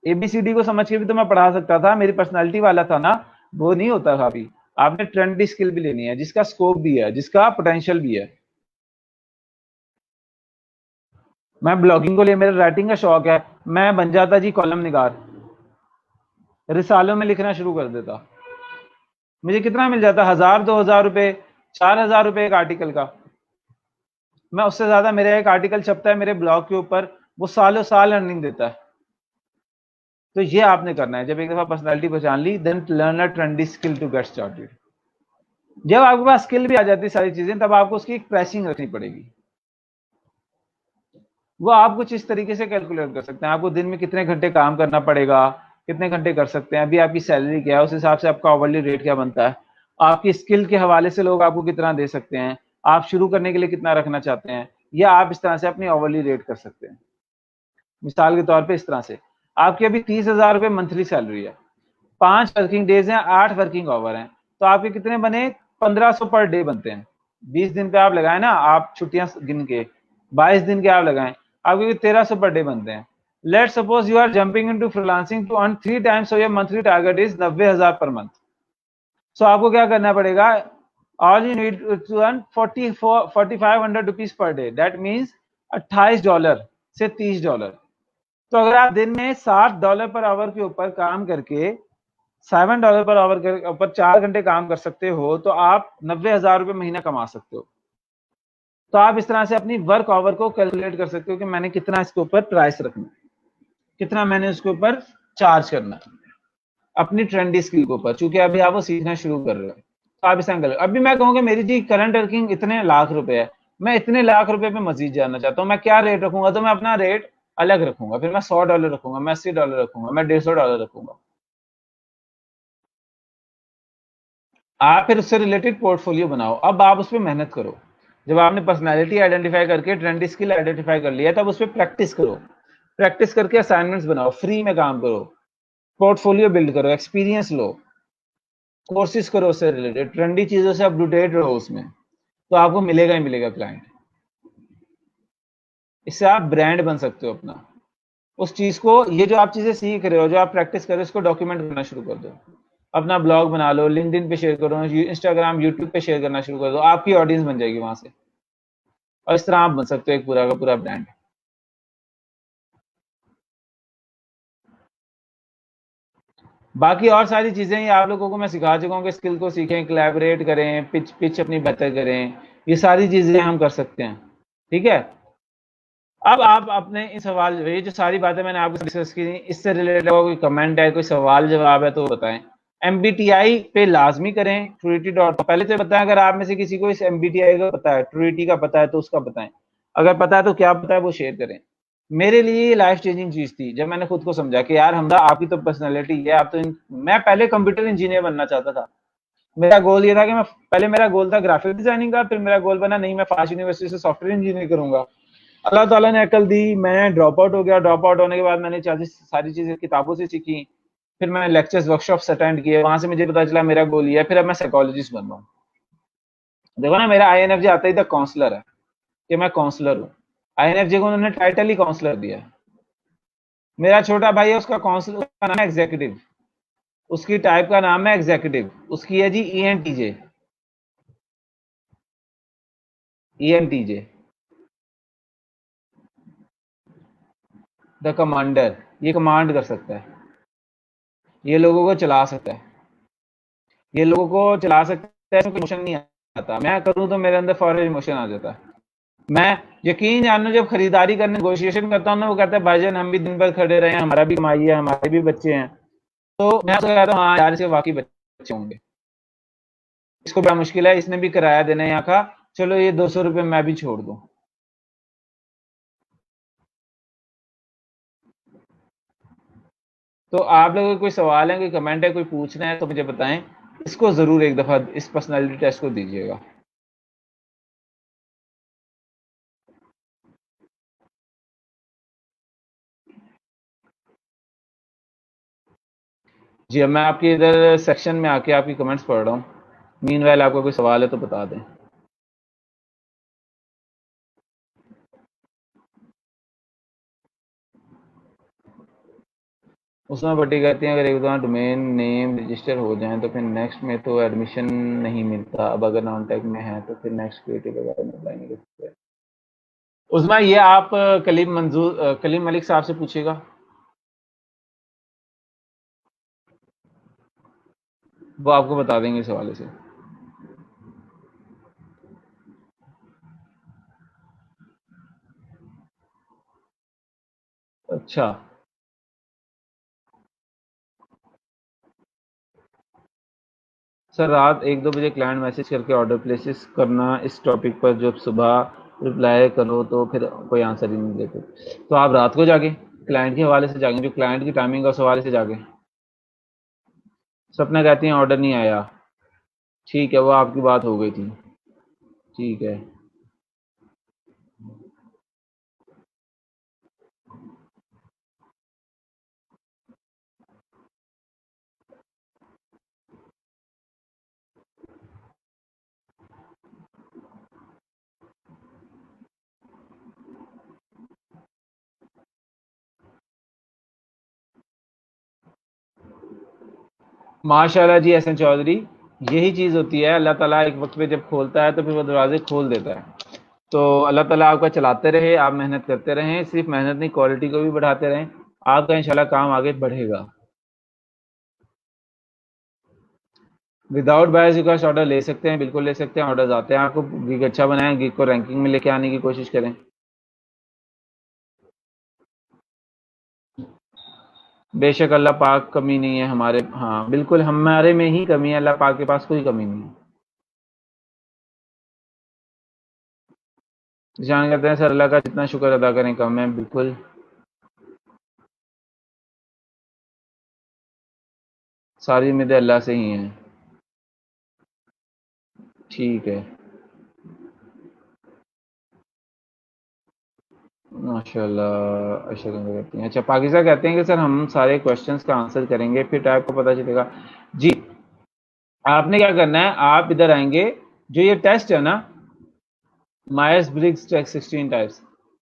एबीसीडी को समझ के भी तो मैं पढ़ा सकता था, मेरी पर्सनालिटी वाला था ना, वो नहीं होता काफी। आपने ट्रेंडी स्किल भी लेनी है, जिसका स्कोप भी है, जिसका पोटेंशियल भी है। मैं ब्लॉगिंग को लिए, मेरा राइटिंग का शौक है, मैं बन जाता जी कॉलम निगार, रिसालों में लिखना शुरू कर देता। मुझे कितना मिल जाता, 1000-2000 रुपए, 4000 रुपए एक आर्टिकल का। मैं उससे ज्यादा, मेरा एक आर्टिकल छपता है मेरे ब्लॉग के ऊपर, वो सालों साल अर्निंग देता है। तो ये आपने करना है, जब एक दफा पर्सनालिटी पहचान ली, then learn a trendy skill to get started. जब आपके पास स्किल भी आ जाती है सारी चीजें, तब आपको उसकी एक प्राइसिंग रखनी पड़ेगी। वो आप कुछ इस तरीके से कैलकुलेट कर सकते हैं, आपको दिन में कितने घंटे काम करना पड़ेगा, कितने घंटे कर सकते हैं, अभी आपकी सैलरी क्या है, उस हिसाब से आपका आवरली रेट क्या बनता है, आपकी स्किल के हवाले से लोग आपको कितना दे सकते हैं, आप शुरू करने के लिए कितना रखना चाहते हैं, या आप इस तरह से अपनी आवरली रेट कर सकते हैं। मिसाल के तौर पे इस तरह से, आपकी अभी 30,000 रुपए मंथली सैलरी है, 5 वर्किंग डेज हैं, 8 वर्किंग आवर हैं, तो आपके कितने बने, 1500 पर डे बनते हैं। 20 दिन पे आप लगाए ना, आप छुट्टियां गिन के 22 दिन के आप लगाएं, आपके 1300 पर डे बनते हैं। Let suppose you are jumping into freelancing to earn 3 times, so your monthly target is 90,000 per month. So आपको क्या करना पड़ेगा, all you need to earn 4500 rupees per day, that means $28 से $30। तो अगर आप दिन में $7 पर आवर के ऊपर काम करके, $7 पर आवर के ऊपर 4 घंटे काम कर सकते हो, तो आप 90,000 रुपए महीना कमा सकते हो। तो आप इस तरह से अपनी वर्क आवर को कैलकुलेट कर सकते हो कि मैंने कितना इसके ऊपर प्राइस रखना, कितना मैंने उसके ऊपर चार्ज करना, अपनी ट्रेंडी स्किल के ऊपर, चूंकि अभी आप वो सीखना शुरू कर रहे हो। तो आप इस एंगल, अभी मैं कहूँगा मेरी जी करंट वर्किंग इतने लाख रुपए है, मैं इतने लाख रुपए पे मजीद जानना चाहता हूँ, मैं क्या रेट रखूंगा, तो मैं अपना रेट अलग रखूंगा, फिर मैं $100 रखूंगा, मैं $80 रखूंगा, मैं $150 रखूंगा। आप फिर उससे रिलेटेड पोर्टफोलियो बनाओ, अब आप उस पर मेहनत करो। जब आपने पर्सनैलिटी आइडेंटिफाई करके ट्रेंडी स्किल आइडेंटिफाई कर लिया, तब उस पर प्रैक्टिस करो, प्रैक्टिस करके असाइनमेंट्स बनाओ, फ्री में काम करो, पोर्टफोलियो बिल्ड करो, एक्सपीरियंस लो, कोर्सेज करो उससे रिलेटेड, ट्रेंडी चीजों से अप टू डेट रहो उसमें, तो आपको मिलेगा ही मिलेगा क्लाइंट। इससे आप ब्रांड बन सकते हो अपना, उस चीज को, ये जो आप चीजें सीख रहे हो, जो आप प्रैक्टिस कर रहे हो, इसको डॉक्यूमेंट करना शुरू कर दो, अपना ब्लॉग बना लो, लिंक्डइन पे शेयर करो, इंस्टाग्राम, यूट्यूब पे शेयर करना शुरू कर दो, आपकी ऑडियंस बन जाएगी वहां से, और इस तरह आप बन सकते हो एक पूरा का पूरा ब्रांड। बाकी और सारी चीजें ये आप लोगों को मैं सिखा चुका हूँ कि स्किल को सीखें, कोलैबोरेट करें, पिच पिच अपनी बेहतर करें, ये सारी चीजें हम कर सकते हैं, ठीक है। अब आप अपने इन सवाल, ये जो सारी बातें मैंने आपको डिस्कस की, इससे रिलेटेड कोई कमेंट है, कोई सवाल जवाब है तो बताएं। MBTI पे लाजमी करें, truity.com पहले तो बताएं, अगर आप में से किसी को इस MBTI का पता है, truity का पता है, तो उसका बताएं, अगर पता है तो क्या पता है वो शेयर करें। मेरे लिए ये लाइफ चेंजिंग चीज थी, जब मैंने खुद को समझा कि यार हमदा आपकी तो पर्सनैलिटी है, आप तो मैं पहले कंप्यूटर इंजीनियर बनना चाहता था, मेरा गोल ये था कि मैं पहले मेरा गोल था ग्राफिक डिजाइनिंग का, फिर मेरा गोल बना नहीं मैं फास्ट यूनिवर्सिटी से सॉफ्टवेयर इंजीनियर करूंगा। अल्लाह ताला ने अकल दी, मैं ड्रॉप आउट हो गया। ड्रॉप आउट होने के बाद मैंने सारी चीजें किताबों से सीखी, फिर मैंने लेक्चर्स वर्कशॉप्स अटेंड किए, वहां से मुझे पता चला मेरा गोल ये है। फिर अब मैं साइकोलॉजिस्ट बन रहा हूँ। देखो ना, मेरा आईएनएफजे आता ही तक काउंसलर है कि मैं काउंसलर हूँ। आईएनएफजे को उन्होंने टाइटल ही काउंसलर दिया है। मेरा छोटा भाई है, उसका काउंसलर का नाम है एग्जीक्यूटिव, उसकी टाइप का नाम है एग्जीक्यूटिव, उसकी है जी ईएनटीजे। ईएनटीजे द कमांडर, ये कमांड कर सकता है, ये लोगों को चला सकता है, ये लोगों को चला सकता है। इसमें कोई इमोशन नहीं आता, मैं करूं तो मेरे अंदर फौरन इमोशन आ जाता है। मैं यकीन जानो जब खरीदारी करने नेगोशिएशन करता हूँ ना, वो कहता है भाईजान हम भी दिन भर खड़े रहे हैं, हमारा भी कमाई है, हमारे भी बच्चे हैं। तो मैं उसको कहता हूँ हाँ यार इसके वाकई बच्चे होंगे, इसको बड़ा मुश्किल है, इसने भी किराया देना है यहाँ का, चलो ये 200 रुपये मैं भी छोड़ दूँ। तो आप लोगों को कोई सवाल है, कोई कमेंट है, कोई पूछना है तो मुझे बताएं। इसको जरूर एक दफा इस पर्सनालिटी टेस्ट को दीजिएगा। जी, अब मैं आपके इधर सेक्शन में आके आपकी कमेंट्स पढ़ रहा हूँ। मीनवाइल आपका कोई सवाल है तो बता दें। उसमें बटी कहती हैं अगर एक दो डोमेन नेम रजिस्टर हो जाएं तो फिर नेक्स्ट में तो एडमिशन नहीं मिलता, अब अगर नॉन टेक में है तो फिर नेक्स्ट क्रिएटिव वगैरह में अप्लाई नहीं कर सकते। उसमें ये आप कलीम मलिक साहब से पूछिएगा, वो आपको बता देंगे इस हवाले से। अच्छा सर, रात 1-2 बजे क्लाइंट मैसेज करके ऑर्डर प्लेसेस करना इस टॉपिक पर, जब सुबह रिप्लाई करो तो फिर कोई आंसर ही नहीं देते। तो आप रात को जागे क्लाइंट के हवाले से जागे, जो क्लाइंट की टाइमिंग है उस हवाले से जागे। सपना कहती हैं ऑर्डर नहीं आया, ठीक है वो आपकी बात हो गई थी, ठीक है। माशाल्लाह जी एहसन चौधरी, यही चीज़ होती है। अल्लाह ताला एक वक्त पे जब खोलता है तो फिर वो दरवाजे खोल देता है। तो अल्लाह ताला आपका चलाते रहे, आप मेहनत करते रहें, सिर्फ मेहनत नहीं क्वालिटी को भी बढ़ाते रहें, आपका इंशाल्लाह काम आगे बढ़ेगा। विदाउट बायस रिक्वेस्ट ऑर्डर ले सकते हैं, बिल्कुल ले सकते हैं, ऑर्डर आते हैं आपको। गिग अच्छा बनाएं, गिग को रैंकिंग में लेके आने की कोशिश करें। बेशक अल्लाह पाक कमी नहीं है हमारे, हाँ बिल्कुल हमारे में ही कमी है, अल्लाह पाक के पास कोई कमी नहीं है। जान कहते हैं सर अल्लाह का जितना शुक्र अदा करें कम है, बिल्कुल सारी उम्मीदें अल्लाह से ही हैं। ठीक है, माशाल्लाह अशरफ करती हैं। अच्छा पाकिस्तान कहते हैं कि सर हम सारे क्वेश्चंस का आंसर करेंगे फिर टाइप को पता चलेगा। जी, आपने क्या करना है, आप इधर आएंगे, जो ये टेस्ट है ना मायर्स ब्रिग्स टेस्ट 16 टाइप्स,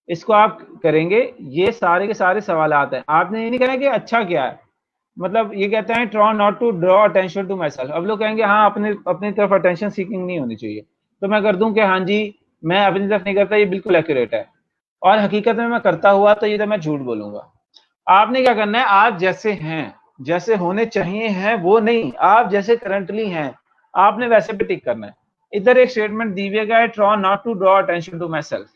इसको आप करेंगे। ये सारे के सारे सवाल आते हैं, आपने ये नहीं कहना कि अच्छा क्या है, मतलब ये कहते हैं try not to draw attention to my self. अब लोग कहेंगे हाँ अपने अपनी तरफ अटेंशन सीकिंग नहीं होनी चाहिए, तो मैं कर दूं कि हाँ जी मैं अपनी तरफ नहीं करता, ये बिल्कुल एक्यूरेट है, और हकीकत में मैं करता हुआ तो ये तो मैं झूठ बोलूंगा। आपने क्या करना है, आप जैसे हैं, जैसे होने चाहिए हैं वो नहीं, आप जैसे करंटली हैं आपने वैसे पे टिक करना है। इधर एक स्टेटमेंट दी हुई है, try not to draw attention to my self.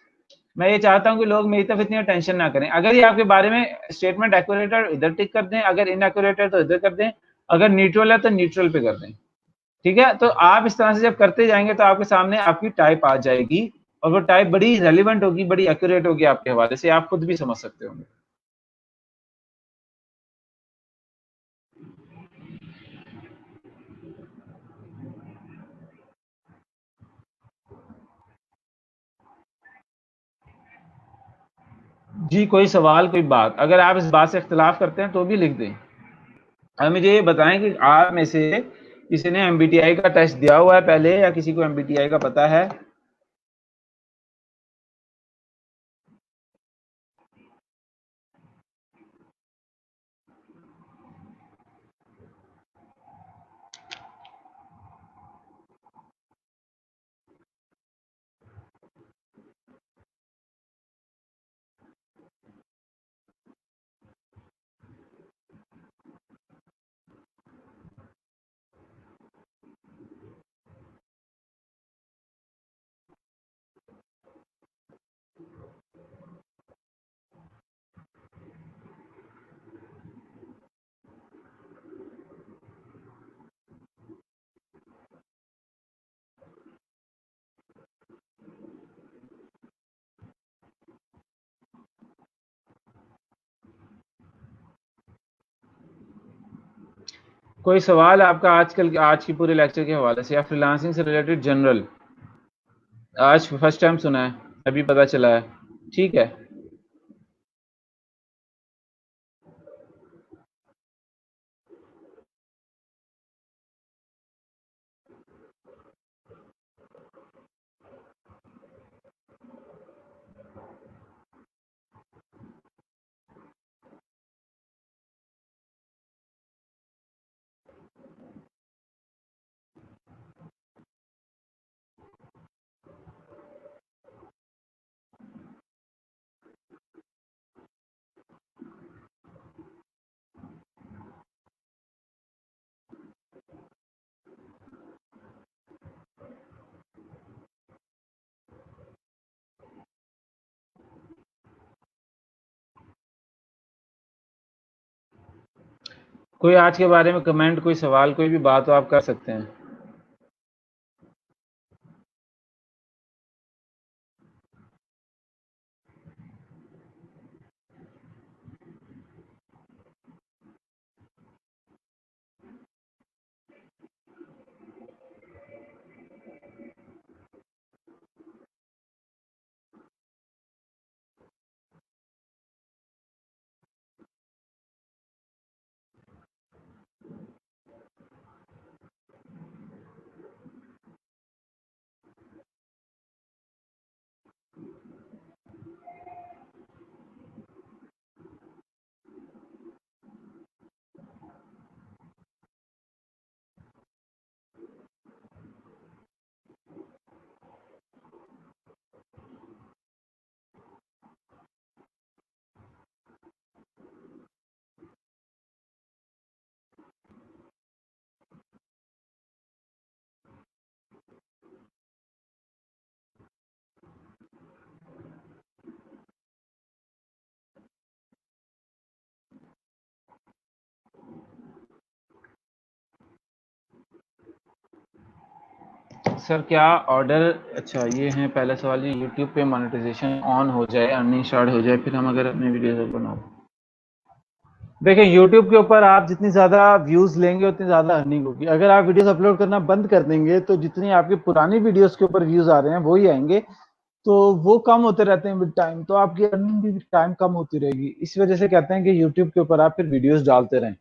मैं ये चाहता हूं कि लोग मेरी तरफ इतनी टेंशन ना करें। अगर ये आपके बारे में स्टेटमेंट एक्यूरेट है इधर टिक कर दें, अगर इनएक्यूरेट है तो इधर कर दें, अगर न्यूट्रल है तो न्यूट्रल पे कर दें। ठीक है, तो आप इस तरह से जब करते जाएंगे तो आपके सामने आपकी टाइप आ जाएगी, और वो टाइप बड़ी रेलिवेंट होगी, बड़ी एक्यूरेट होगी आपके हवाले से, आप खुद भी समझ सकते होंगे। जी, कोई सवाल, कोई बात, अगर आप इस बात से इख्तिलाफ करते हैं तो भी लिख दें। अब मुझे ये बताएं कि आप में से किसी ने एमबीटीआई का टेस्ट दिया हुआ है पहले, या किसी को एमबीटीआई का पता है? कोई सवाल आपका आजकल आज की पूरे लेक्चर के हवाले से, या फ्रीलांसिंग से रिलेटेड जनरल? आज फर्स्ट टाइम सुना है, अभी पता चला है, ठीक है। कोई आज के बारे में कमेंट, कोई सवाल, कोई भी बात हो, आप कर सकते हैं। सर क्या ऑर्डर, अच्छा ये है पहला सवाल, ये यूट्यूब पे मोनेटाइजेशन ऑन हो जाए, अर्निंग स्टार्ट हो जाए, फिर हम अगर अपने वीडियोस बनाओ। देखिए यूट्यूब के ऊपर आप जितनी ज़्यादा व्यूज़ लेंगे उतनी ज़्यादा अर्निंग होगी। अगर आप वीडियोस अपलोड करना बंद कर देंगे तो जितनी आपकी पुरानी वीडियोस के ऊपर व्यूज़ आ रहे हैं वही आएंगे, तो वो कम होते रहते हैं विद टाइम, तो आपकी अर्निंग भी टाइम कम होती रहेगी। इस वजह से कहते हैं कि यूट्यूब के ऊपर आप फिर वीडियोस डालते रहें,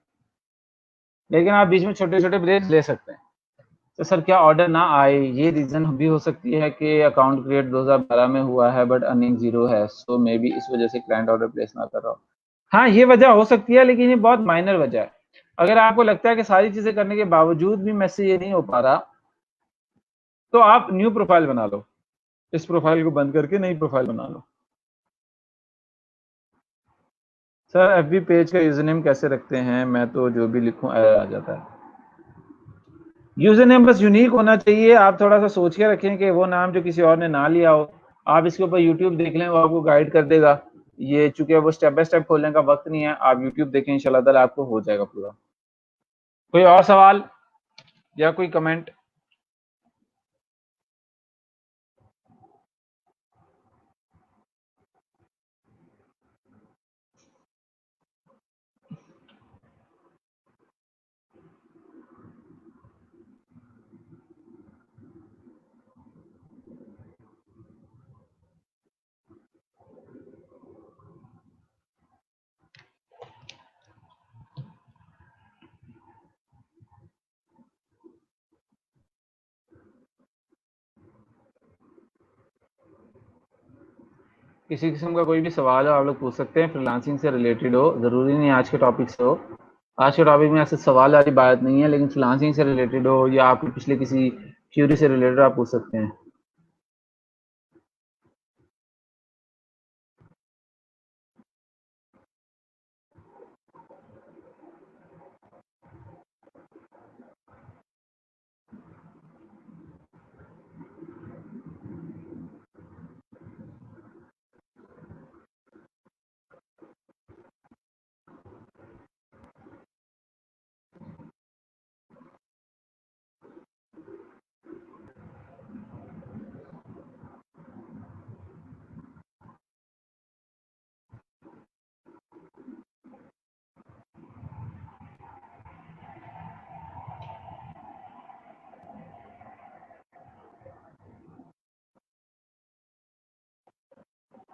लेकिन आप बीच में छोटे छोटे ब्रेक ले सकते हैं। तो सर क्या ऑर्डर ना आए, ये रीज़न भी हो सकती है कि अकाउंट क्रिएट 2012 में हुआ है बट अर्निंग ज़ीरो है, सो मे बी इस वजह से क्लाइंट ऑर्डर प्लेस ना कर रहा हो। हाँ, ये वजह हो सकती है, लेकिन ये बहुत माइनर वजह है। अगर आपको लगता है कि सारी चीज़ें करने के बावजूद भी मैसेज ये नहीं हो पा रहा, तो आप न्यू प्रोफाइल बना लो, इस प्रोफाइल को बंद करके नई प्रोफाइल बना लो। सर एफबी पेज का यूजर नेम कैसे रखते हैं? मैं तो जो भी लिखूं एरर आ जाता है। यूजर नेम बस यूनिक होना चाहिए, आप थोड़ा सा सोच के रखें कि वो नाम जो किसी और ने ना लिया हो। आप इसके ऊपर यूट्यूब देख लें, वो आपको गाइड कर देगा। ये चूंकि वो स्टेप बाय स्टेप खोलने का वक्त नहीं है, आप यूट्यूब देखें, इंशाल्लाह ताला आपको हो जाएगा पूरा। कोई और सवाल या कोई कमेंट? किसी किस्म का कोई भी सवाल हो आप लोग पूछ सकते हैं, फ्रीलांसिंग से रिलेटेड हो, ज़रूरी नहीं आज के टॉपिक से हो। आज के टॉपिक में ऐसे सवाल वाली बात नहीं है, लेकिन फ्रीलांसिंग से रिलेटेड हो या आपके पिछले किसी क्यूरी से रिलेटेड आप पूछ सकते हैं।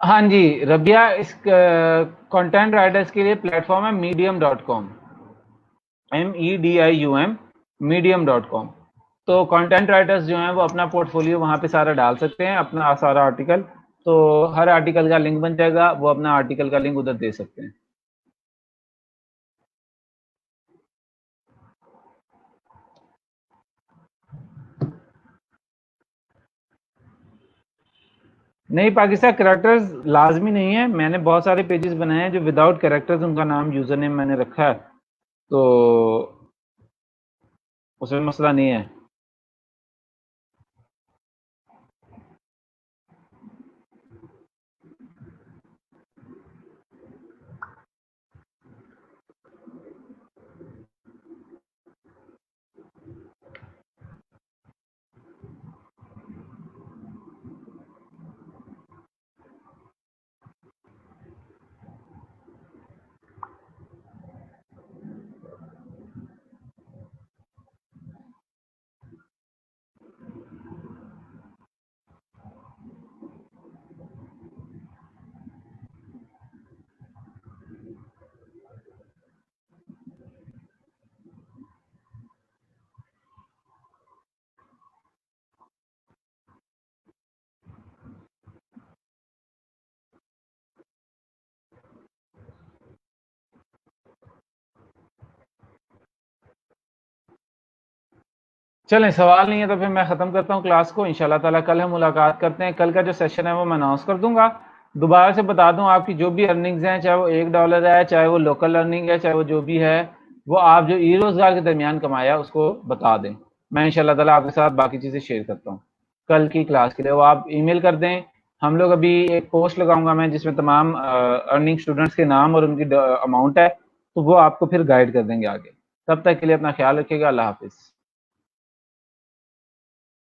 हाँ जी रबिया, इस कंटेंट राइटर्स के लिए प्लेटफॉर्म है medium.com, MEDIUM, medium.com। तो कंटेंट राइटर्स जो हैं वो अपना पोर्टफोलियो वहाँ पे सारा डाल सकते हैं, अपना सारा आर्टिकल। तो हर आर्टिकल का लिंक बन जाएगा, वो अपना आर्टिकल का लिंक उधर दे सकते हैं। नहीं पाकिस्तान, कैरेक्टर्स लाजमी नहीं है। मैंने बहुत सारे पेजेस बनाए हैं जो विदाउट कैरेक्टर्स, उनका नाम यूजर नेम मैंने रखा है, तो उसमें मसला नहीं है। चलें, सवाल नहीं है तो फिर मैं ख़त्म करता हूँ क्लास को। इंशाल्लाह ताला कल हम मुलाकात करते हैं। कल का जो सेशन है वो मैं अनाउंस कर दूंगा। दोबारा से बता दूं, आपकी जो भी अर्निंग्स हैं, चाहे वो $1 है, चाहे वो लोकल अर्निंग है, चाहे वो जो भी है, वो आप जो ई रोज़गार के दरमियान कमाया उसको बता दें। मैं इंशाल्लाह ताला आपके साथ बाकी चीज़ें शेयर करता हूँ कल की क्लास के लिए। वो आप ईमेल कर दें। हम लोग अभी एक पोस्ट लगाऊंगा मैं जिसमें तमाम अर्निंग स्टूडेंट्स के नाम और उनकी अमाउंट है, तो वो आपको फिर गाइड कर देंगे आगे। तब तक के लिए अपना ख्याल रखिएगा। अल्लाह हाफिज़।